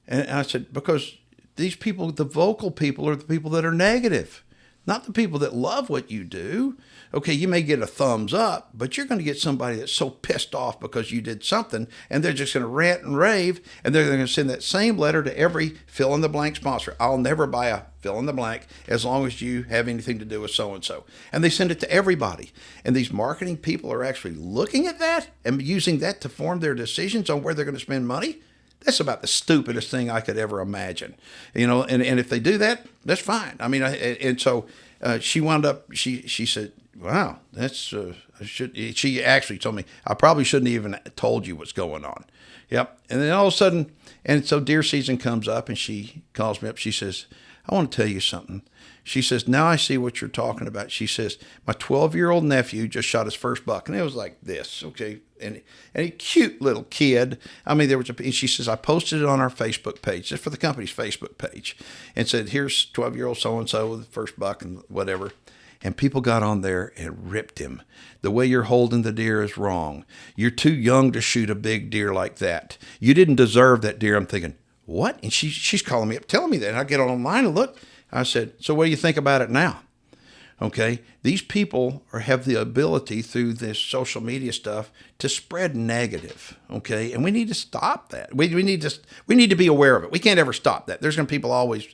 And I said, because these people, the vocal people, are the people that are negative. not the people that love what you do. Okay, you may get a thumbs up, but you're going to get somebody that's so pissed off because you did something, and they're just going to rant and rave, and they're going to send that same letter to every fill-in-the-blank sponsor. I'll never buy a fill-in-the-blank as long as you have anything to do with so-and-so. And they send it to everybody. And these marketing people are actually looking at that and using that to form their decisions on where they're going to spend money. That's about the stupidest thing I could ever imagine, and if they do that, that's fine. I mean, so she wound up, she said, wow, that's, she actually told me, I probably shouldn't have even told you what's going on. Yep. And then all of a sudden, and so deer season comes up and she calls me up. She says, I want to tell you something. She says, now I see what you're talking about. She says, my 12-year-old nephew just shot his first buck. And it was like this, okay? And a cute little kid. I mean, she says, I posted it on our Facebook page, just for the company's Facebook page, and said, here's 12-year-old so-and-so with the first buck and whatever. And people got on there and ripped him. The way you're holding the deer is wrong. You're too young to shoot a big deer like that. You didn't deserve that deer. I'm thinking, what? And she's calling me up, telling me that. And I get online and look. I said, so what do you think about it now? Okay, these people have the ability through this social media stuff to spread negative. Okay, and we need to stop that. We need to be aware of it. We can't ever stop that. There's going to be people always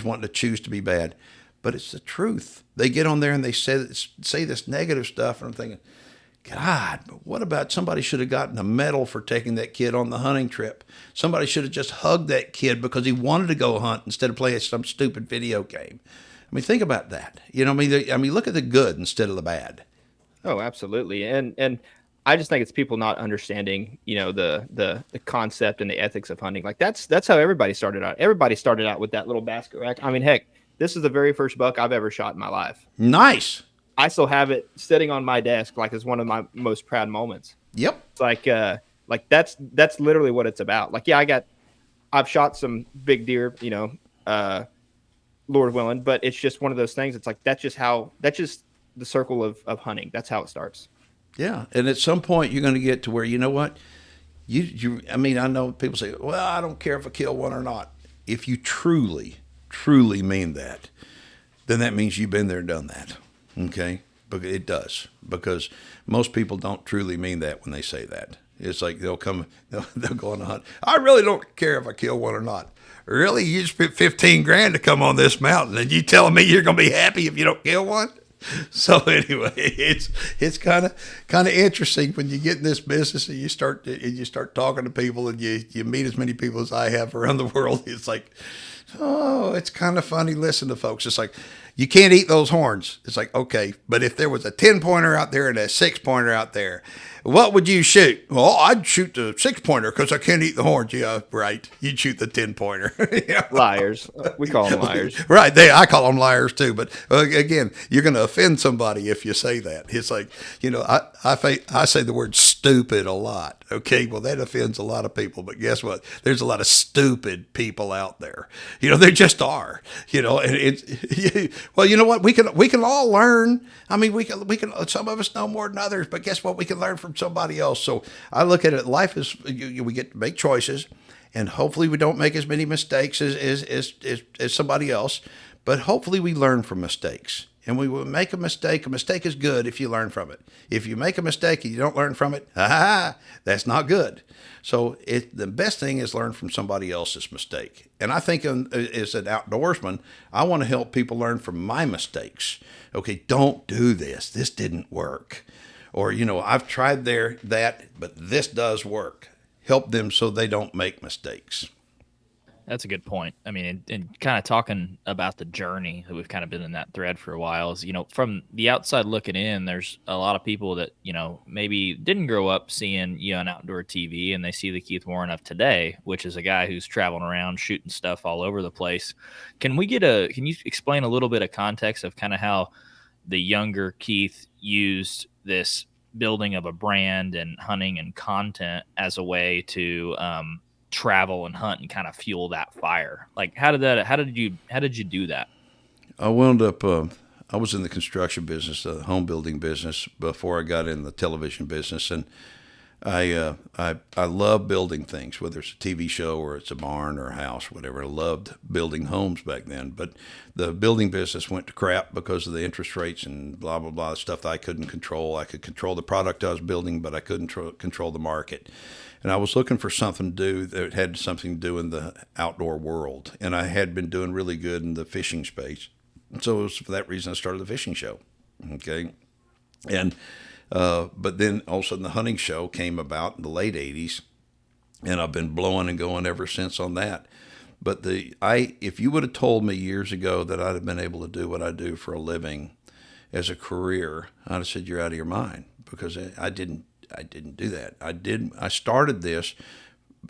wanting to choose to be bad, but it's the truth. They get on there and they say this negative stuff, and I'm thinking, God, but what about somebody should have gotten a medal for taking that kid on the hunting trip? Somebody should have just hugged that kid because he wanted to go hunt instead of playing some stupid video game. I mean, think about that. I mean, look at the good instead of the bad. Oh, absolutely. And I just think it's people not understanding, the concept and the ethics of hunting. Like that's how everybody started out. Everybody started out with that little basket rack. I mean, heck, this is the very first buck I've ever shot in my life. Nice. I still have it sitting on my desk, like it's one of my most proud moments. Yep. It's like that's literally what it's about. Like, yeah, I've shot some big deer, Lord willing, but it's just one of those things. It's like, that's just the circle of hunting. That's how it starts. Yeah. And at some point you're going to get to where, you know what, I mean, I know people say, well, I don't care if I kill one or not. If you truly mean that, then that means you've been there and done that. Okay. But it does, because most people don't truly mean that when they say that. It's like they'll go on a hunt. I really don't care if I kill one or not. Really? You just spent $15,000 to come on this mountain, and you telling me you're going to be happy if you don't kill one? So anyway, it's kind of interesting when you get in this business and you start talking to people, and you meet as many people as I have around the world. It's like, oh, it's kind of funny listening to folks. It's like, you can't eat those horns. It's like, okay, but if there was a 10-pointer out there and a 6-pointer out there, what would you shoot? Well, I'd shoot the 6-pointer because I can't eat the horns. Yeah, right. You'd shoot the 10-pointer. Yeah. Liars. We call them liars. Right. I call them liars too. But again, you're going to offend somebody if you say that. It's like, I say the word stupid a lot. Okay. Well, that offends a lot of people. But guess what? There's a lot of stupid people out there. There just are. And well, you know what? We can all learn. I mean, we can. Some of us know more than others. But guess what? We can learn from somebody else. So I look at it. Life is we get to make choices, and hopefully we don't make as many mistakes as somebody else. But hopefully we learn from mistakes. And we will make a mistake. A mistake is good if you learn from it. If you make a mistake and you don't learn from it, that's not good. So the best thing is learn from somebody else's mistake. And I think as an outdoorsman, I want to help people learn from my mistakes. Okay, don't do this. This didn't work. Or, I've tried that, but this does work. Help them so they don't make mistakes. That's a good point. I mean, and kind of talking about the journey that we've kind of been in that thread for a while is, from the outside looking in, there's a lot of people that, maybe didn't grow up seeing, an outdoor TV, and they see the Keith Warren of today, which is a guy who's traveling around shooting stuff all over the place. Can you explain a little bit of context of kind of how the younger Keith used this building of a brand and hunting and content as a way to, travel and hunt and kind of fuel that fire? Like, how did you do that? I wound up, I was in the construction business, the home building business before I got in the television business. And I love building things, whether it's a TV show or it's a barn or a house, whatever. I loved building homes back then, but the building business went to crap because of the interest rates and blah, blah, blah, stuff that I couldn't control. I could control the product I was building, but I couldn't control the market. And I was looking for something to do that had something to do in the outdoor world. And I had been doing really good in the fishing space. So it was for that reason I started the fishing show. Okay. And but then all of a sudden the hunting show came about in the late 80s, and I've been blowing and going ever since on that. But if you would have told me years ago that I'd have been able to do what I do for a living as a career, I'd have said you're out of your mind, because I didn't do that. I started this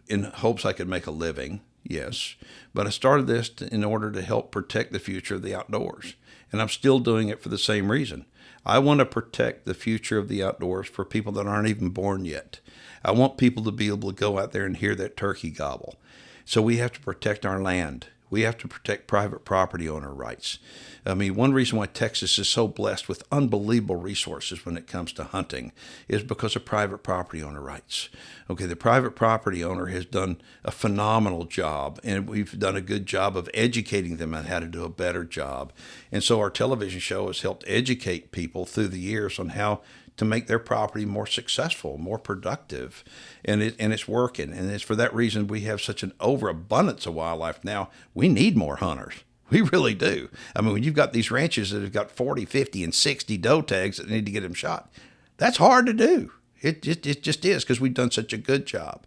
in hopes I could make a living, yes, but I started this in order to help protect the future of the outdoors, and I'm still doing it for the same reason. I want to protect the future of the outdoors for people that aren't even born yet. I want people to be able to go out there and hear that turkey gobble. So we have to protect our land. We have to protect private property owner rights. I mean, one reason why Texas is so blessed with unbelievable resources when it comes to hunting is because of private property owner rights. Okay, the private property owner has done a phenomenal job, and we've done a good job of educating them on how to do a better job. And so our television show has helped educate people through the years on how to make their property more successful, more productive, and it's working. And it's for that reason we have such an overabundance of wildlife now. We need more hunters. We really do. I mean, when you've got these ranches that have got 40, 50, and 60 doe tags that need to get them shot, that's hard to do. It just is, because we've done such a good job.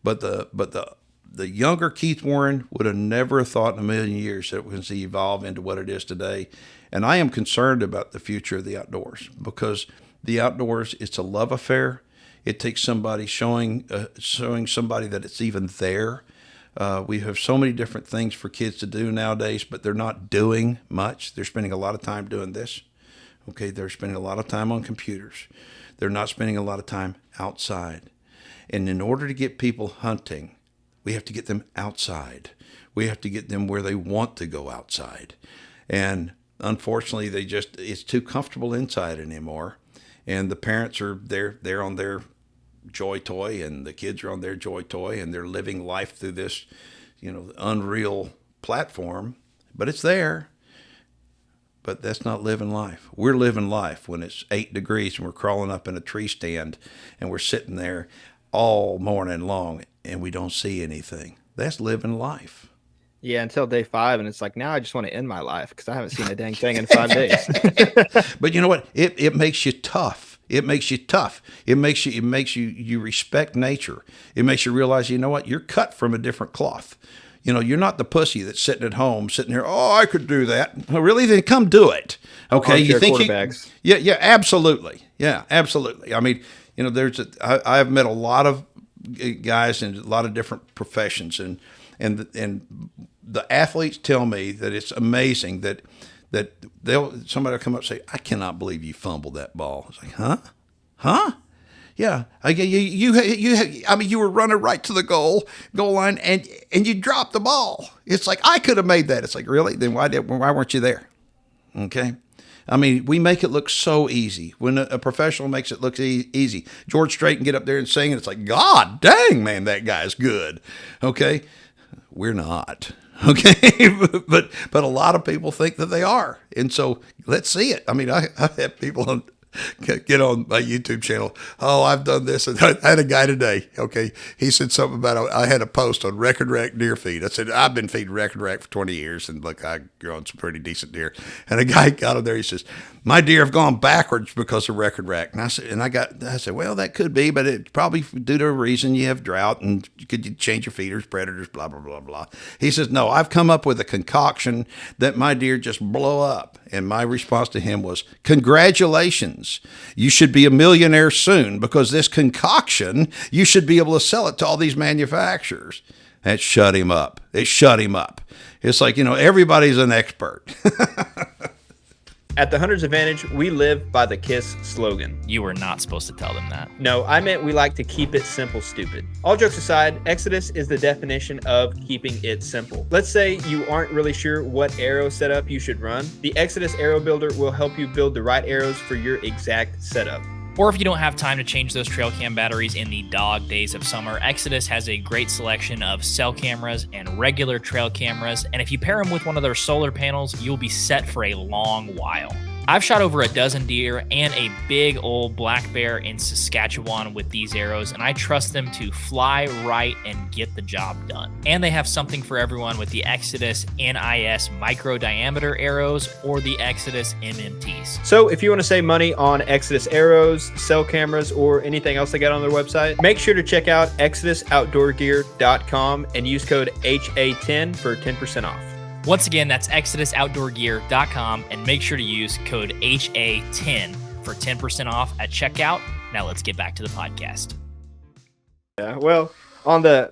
But the younger Keith Warren would have never thought in a million years that it was going to evolve into what it is today. And I am concerned about the future of the outdoors, because the outdoors, it's a love affair. It takes somebody showing somebody that it's even there. We have so many different things for kids to do nowadays, but they're not doing much. They're spending a lot of time doing this. Okay, they're spending a lot of time on computers. They're not spending a lot of time outside. And in order to get people hunting, we have to get them outside. We have to get them where they want to go outside. And unfortunately, it's too comfortable inside anymore. And the parents are they're on their joy toy, and the kids are on their joy toy, and they're living life through this, unreal platform. But it's there. But that's not living life. We're living life when it's 8 degrees and we're crawling up in a tree stand and we're sitting there all morning long and we don't see anything. That's living life. Yeah, until day 5, and it's like, now I just want to end my life because I haven't seen a dang thing in 5 days. But you know what? It makes you tough. It makes you tough. It makes you respect nature. It makes you realize, you know what? You're cut from a different cloth. You're not the pussy that's sitting at home, sitting here, oh, I could do that. Oh, really? Then come do it. Okay, you think quarterbacks. Yeah, absolutely. Yeah, absolutely. I mean, I've met a lot of guys in a lot of different professions, and the athletes tell me that it's amazing that somebody will come up and say, I cannot believe you fumbled that ball. It's like, huh? Yeah, you were running right to the goal line, and you dropped the ball. It's like, I could have made that. It's like, really? Then why weren't you there? Okay. I mean, we make it look so easy. When a professional makes it look easy, George Strait can get up there and sing, and it's like, God dang, man, that guy's good. Okay, we're not. Okay, but a lot of people think that they are, and so let's see it. I mean, I have people get on my YouTube channel. Oh, I've done this. And I had a guy today. Okay, he said something about I had a post on record rack deer feed. I said, I've been feeding record rack for 20 years, and look, I've grown some pretty decent deer. And a guy got on there. He says, my deer have gone backwards because of record rack. And I said, well, that could be, but it's probably due to a reason. You have drought, and could you change your feeders, predators, blah blah blah blah. He says, no, I've come up with a concoction that my deer just blow up. And my response to him was, congratulations. You should be a millionaire soon, because this concoction, you should be able to sell it to all these manufacturers. That shut him up. It shut him up. It's like, everybody's an expert. At the Hunter's Advantage, we live by the KISS slogan. You were not supposed to tell them that. No, I meant we like to keep it simple, stupid. All jokes aside, Exodus is the definition of keeping it simple. Let's say you aren't really sure what arrow setup you should run. The Exodus Arrow Builder will help you build the right arrows for your exact setup. Or if you don't have time to change those trail cam batteries in the dog days of summer, Exodus has a great selection of cell cameras and regular trail cameras. And if you pair them with one of their solar panels, you'll be set for a long while. I've shot over a dozen deer and a big old black bear in Saskatchewan with these arrows, and I trust them to fly right and get the job done. And they have something for everyone with the Exodus NIS micro diameter arrows or the Exodus MMTs. So if you want to save money on Exodus arrows, cell cameras, or anything else they got on their website, make sure to check out ExodusOutdoorGear.com and use code HA10 for 10% off. Once again, that's ExodusOutdoorGear.com, and make sure to use code HA10 for 10% off at checkout. Now let's get back to the podcast. Yeah, well, on the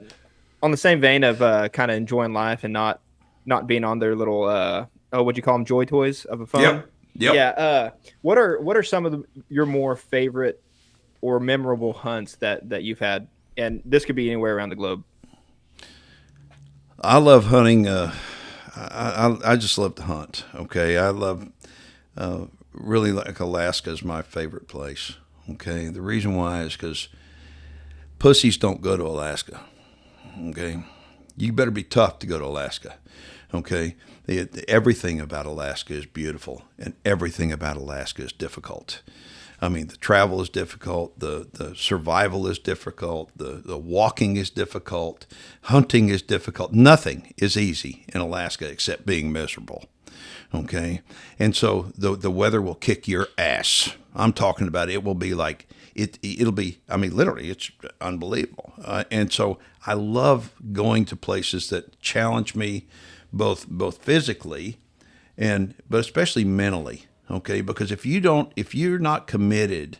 same vein of kind of enjoying life and not being on their little what'd you call them, joy toys of a phone? Yep. Yeah. What are some of your more favorite or memorable hunts that you've had? And this could be anywhere around the globe. I love hunting. I just love to hunt. Okay, I love really like Alaska is my favorite place. Okay, the reason why is because pussies don't go to Alaska. Okay, you better be tough to go to Alaska. Okay, everything about Alaska is beautiful, and everything about Alaska is difficult. I mean, the travel is difficult, the survival is difficult, the walking is difficult, hunting is difficult. Nothing is easy in Alaska except being miserable, okay? And so the weather will kick your ass. I'm talking about it will be like, it'll be, I mean, literally, it's unbelievable. And so I love going to places that challenge me both physically but especially mentally. Okay, because if you're not committed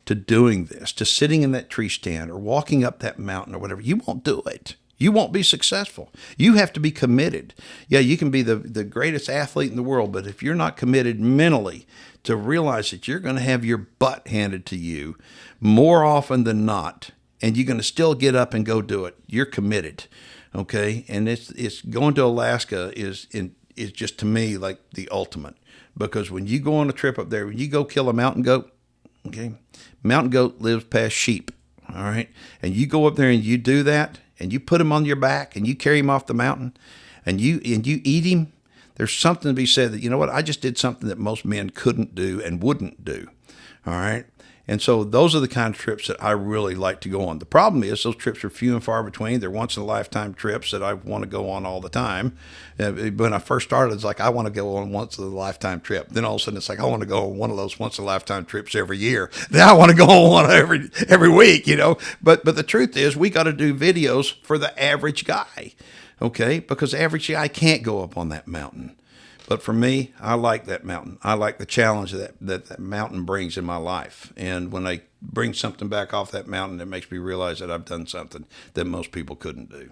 to doing this, to sitting in that tree stand or walking up that mountain or whatever, you won't do it. You won't be successful. You have to be committed. Yeah, you can be the greatest athlete in the world, but if you're not committed mentally to realize that you're going to have your butt handed to you more often than not, and you're going to still get up and go do it, you're committed. Okay, and it's going to Alaska is just to me like the ultimate. Because when you go on a trip up there, when you go kill a mountain goat, okay, mountain goat lives past sheep, all right? And you go up there and you do that, and you put him on your back, and you carry him off the mountain, and you eat him, there's something to be said that, you know what, I just did something that most men couldn't do and wouldn't do, all right? And so those are the kind of trips that I really like to go on. The problem is those trips are few and far between. They're once-in-a-lifetime trips that I want to go on all the time. When I first started, it's like I want to go on once-in-a-lifetime trip. Then all of a sudden, it's like I want to go on one of those once-in-a-lifetime trips every year. Then I want to go on one every week, you know. But the truth is we got to do videos for the average guy, okay? Because the average guy can't go up on that mountain. But for me, I like that mountain. I like the challenge that mountain brings in my life. And when I bring something back off that mountain, it makes me realize that I've done something that most people couldn't do.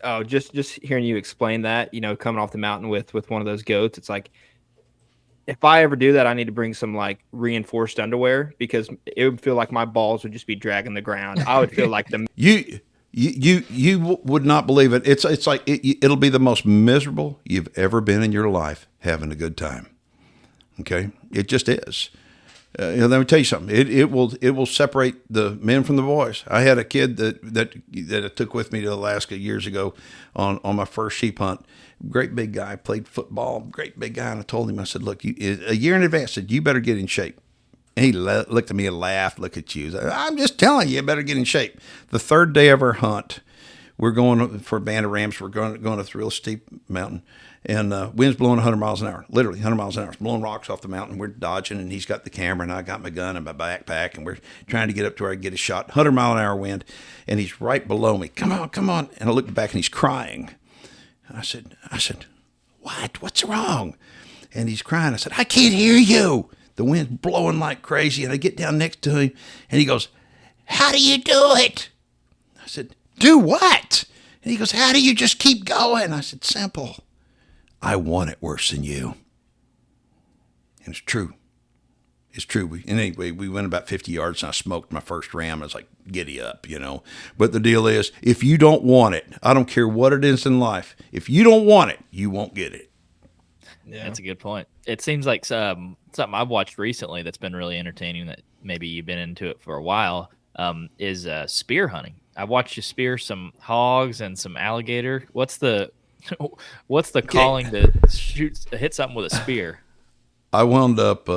Oh, just hearing you explain that, you know, coming off the mountain with one of those goats, it's like, if I ever do that, I need to bring some like reinforced underwear because it would feel like my balls would just be dragging the ground. I would feel like the You would not believe it. It's like it'll be the most miserable you've ever been in your life having a good time. Okay, it just is. Let me tell you something. It will separate the men from the boys. I had a kid that I took with me to Alaska years ago on my first sheep hunt. Great big guy, played football. Great big guy, and I told him, I said, look, a year in advance, I said you better get in shape. And he looked at me and laughed. Look at you. I'm just telling you, you better get in shape. The third day of our hunt, we're going for a band of rams. We're going up this real steep mountain, and wind's blowing 100 miles an hour, literally 100 miles an hour. It's blowing rocks off the mountain. We're dodging, and he's got the camera, and I got my gun and my backpack, and we're trying to get up to where I can get a shot. 100 mile an hour wind, and he's right below me. Come on. And I looked back, and he's crying. I said, what? What's wrong? And he's crying. I said, I can't hear you. The wind's blowing like crazy, and I get down next to him, and he goes, how do you do it? I said, do what? And he goes, how do you just keep going? I said, simple. I want it worse than you. And it's true. It's true. Anyway, we went about 50 yards, and I smoked my first ram. I was like, giddy up, you know. But the deal is, if you don't want it, I don't care what it is in life, if you don't want it, you won't get it. Yeah, that's a good point. It seems like something I've watched recently that's been really entertaining that maybe you've been into it for a while, is spear hunting. I watched you spear some hogs and some alligator. What's the what's the calling to hit something with a spear? I wound up.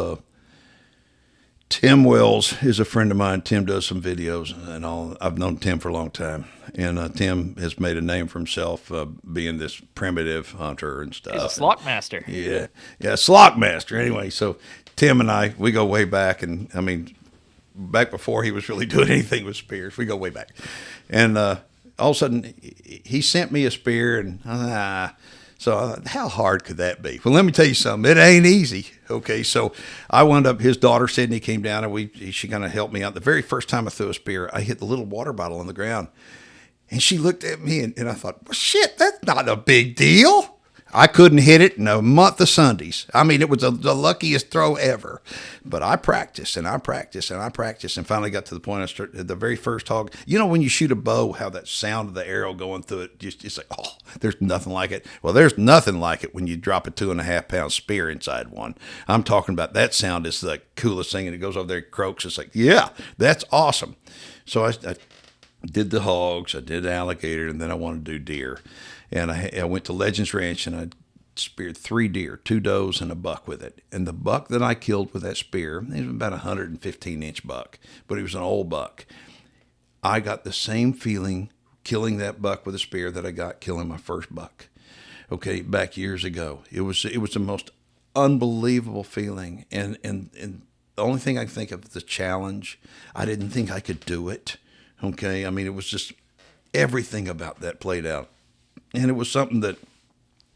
Tim Wells is a friend of mine. Tim does some videos and all. I've known Tim for a long time, and Tim has made a name for himself being this primitive hunter and stuff. He's a slock master. Yeah, slock master. Anyway, so Tim and I, we go way back, and I mean, back before he was really doing anything with spears. We go way back, and all of a sudden he sent me a spear, and so I thought, how hard could that be? Well, let me tell you something. It ain't easy. Okay, so I wound up. His daughter Sydney came down, and she kind of helped me out. The very first time I threw a spear, I hit the little water bottle on the ground, and she looked at me, and I thought, well, shit, that's not a big deal. I couldn't hit it in a month of Sundays. I mean, it was the luckiest throw ever. But I practiced and I practiced and I practiced and finally got to the point I started the very first hog. You know, when you shoot a bow, how that sound of the arrow going through it, just like, oh, there's nothing like it. Well, there's nothing like it when you drop a 2.5 pound spear inside one. I'm talking about that sound is the coolest thing, and it goes over there, it croaks. It's like, yeah, that's awesome. So I did the hogs, I did the alligator, and then I wanted to do deer. And I went to Legends Ranch, and I speared 3 deer, 2 does and a buck with it. And the buck that I killed with that spear, it was about a 115-inch buck, but he was an old buck. I got the same feeling killing that buck with a spear that I got killing my first buck. Okay, back years ago. It was the most unbelievable feeling. And the only thing I can think of is the challenge. I didn't think I could do it. Okay, I mean, it was just everything about that played out. And it was something that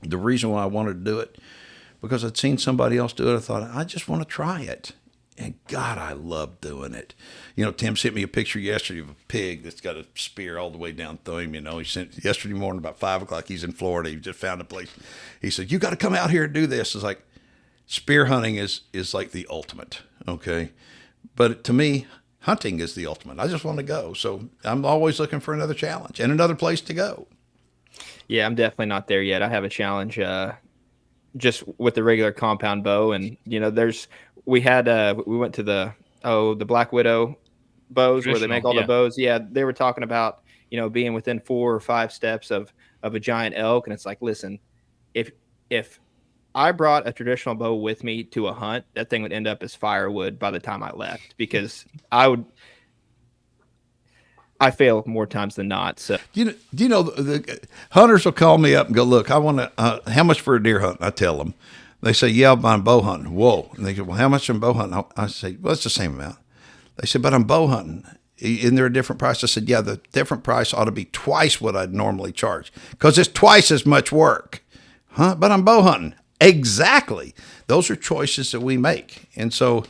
the reason why I wanted to do it, because I'd seen somebody else do it. I thought, I just want to try it. And God, I love doing it. You know, Tim sent me a picture yesterday of a pig that's got a spear all the way down through him. You know, he sent yesterday morning about 5 o'clock. He's in Florida. He just found a place. He said, you got to come out here and do this. It's like spear hunting is like the ultimate. Okay. But to me, hunting is the ultimate. I just want to go. So I'm always looking for another challenge and another place to go. Yeah, I'm definitely not there yet. I have a challenge just with the regular compound bow. And, you know, we went to the Black Widow bows where they make all the bows. Yeah, they were talking about, you know, being within 4 or 5 steps of a giant elk. And it's like, listen, if I brought a traditional bow with me to a hunt, that thing would end up as firewood by the time I left, because I fail more times than not. So do you know the hunters will call me up and go, look, I want to, how much for a deer hunt? I tell them. They say, yeah, I'm bow hunting. Whoa. And they go, well, how much am bow hunting? I say, well, it's the same amount. They said, but I'm bow hunting. Isn't there a different price? I said, yeah, the different price ought to be twice what I'd normally charge, because it's twice as much work. Huh? But I'm bow hunting. Exactly. Those are choices that we make. And so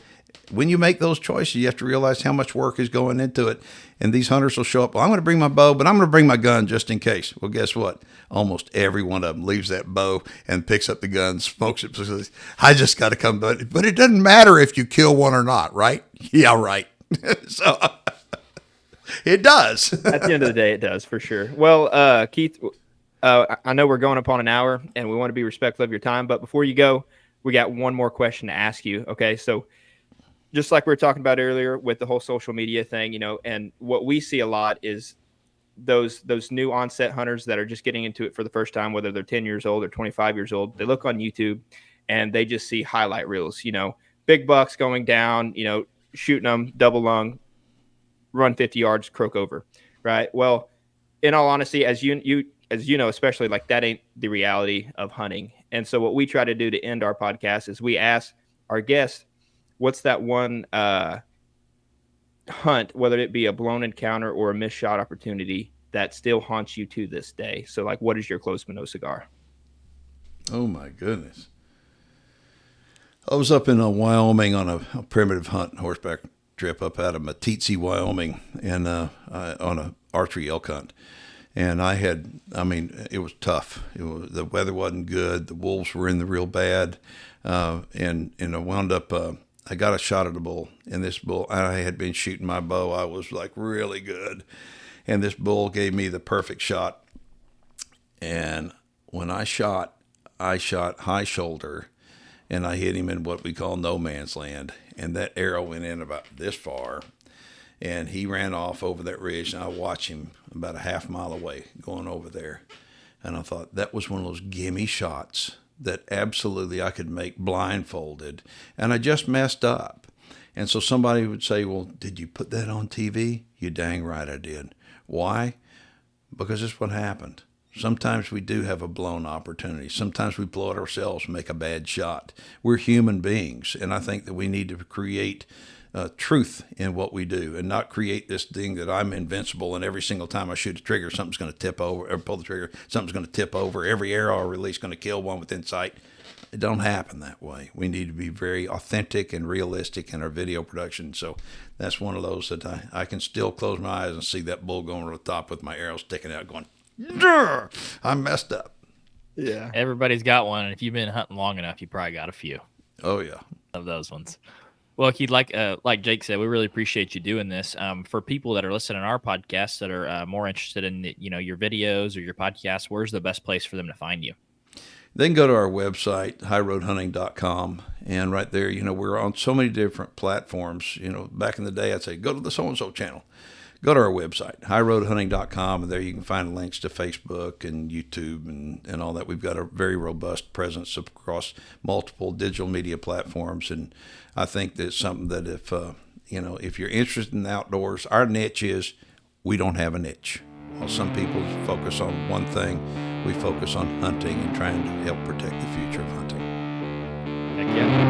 when you make those choices, you have to realize how much work is going into it. And these hunters will show up, well, I'm going to bring my bow, but I'm going to bring my gun just in case. Well, guess what? Almost every one of them leaves that bow and picks up the gun, smokes it. Says, I just got to come. But it doesn't matter if you kill one or not, right? Yeah, right. So it does. At the end of the day, it does, for sure. Well, Keith, I know we're going upon an hour, and we want to be respectful of your time. But before you go, we got one more question to ask you. Okay, so just like we were talking about earlier with the whole social media thing, you know, and what we see a lot is those new onset hunters that are just getting into it for the first time, whether they're 10 years old or 25 years old. They look on YouTube and they just see highlight reels, you know, big bucks going down, you know, shooting them, double lung, run 50 yards, croak over, right? Well, in all honesty, as you know, especially, like, that ain't the reality of hunting. And so what we try to do to end our podcast is we ask our guests, what's that one hunt, whether it be a blown encounter or a missed shot opportunity, that still haunts you to this day? So, like, what is your close but no cigar? Oh, my goodness. I was up in Wyoming on a primitive hunt, horseback trip up out of Meeteetse, Wyoming, and on an archery elk hunt. And it was tough. The weather wasn't good. The wolves were in the real bad. And I wound up, I got a shot at a bull. And this bull, I had been shooting my bow. I was like really good. And this bull gave me the perfect shot. And when I shot high shoulder. and I hit him in what we call no man's land. And that arrow went in about this far, and he ran off over that ridge, and I watched him about a half mile away going over there. And I thought that was one of those gimme shots that absolutely I could make blindfolded, and I just messed up. And so somebody would say, well, did you put that on TV? You dang right I did. Why? Because it's what happened. Sometimes we do have a blown opportunity. Sometimes we blow it ourselves and make a bad shot. We're human beings, and I think that we need to create truth in what we do and not create this thing that I'm invincible and every single time I shoot a trigger, something's going to tip over, or pull the trigger, something's going to tip over. Every arrow I release is going to kill one within sight. It don't happen that way. We need to be very authentic and realistic in our video production. So that's one of those that I can still close my eyes and see that bull going over the top with my arrow sticking out going, "Durr! I messed up." Yeah. Everybody's got one, and if you've been hunting long enough, you probably got a few Oh, yeah. of those ones. Well, Keith, like Jake said, we really appreciate you doing this. For people that are listening to our podcast that are more interested in your videos or your podcast, where's the best place for them to find you? They can go to our website, highroadhunting.com, and right there, we're on so many different platforms. Back in the day, I'd say, go to the so-and-so channel. Go to our website, highroadhunting.com, and there you can find links to Facebook and YouTube and all that. We've got a very robust presence across multiple digital media platforms, and I think that's something that if you're interested in the outdoors, our niche is we don't have a niche. While some people focus on one thing, we focus on hunting and trying to help protect the future of hunting. Heck yeah.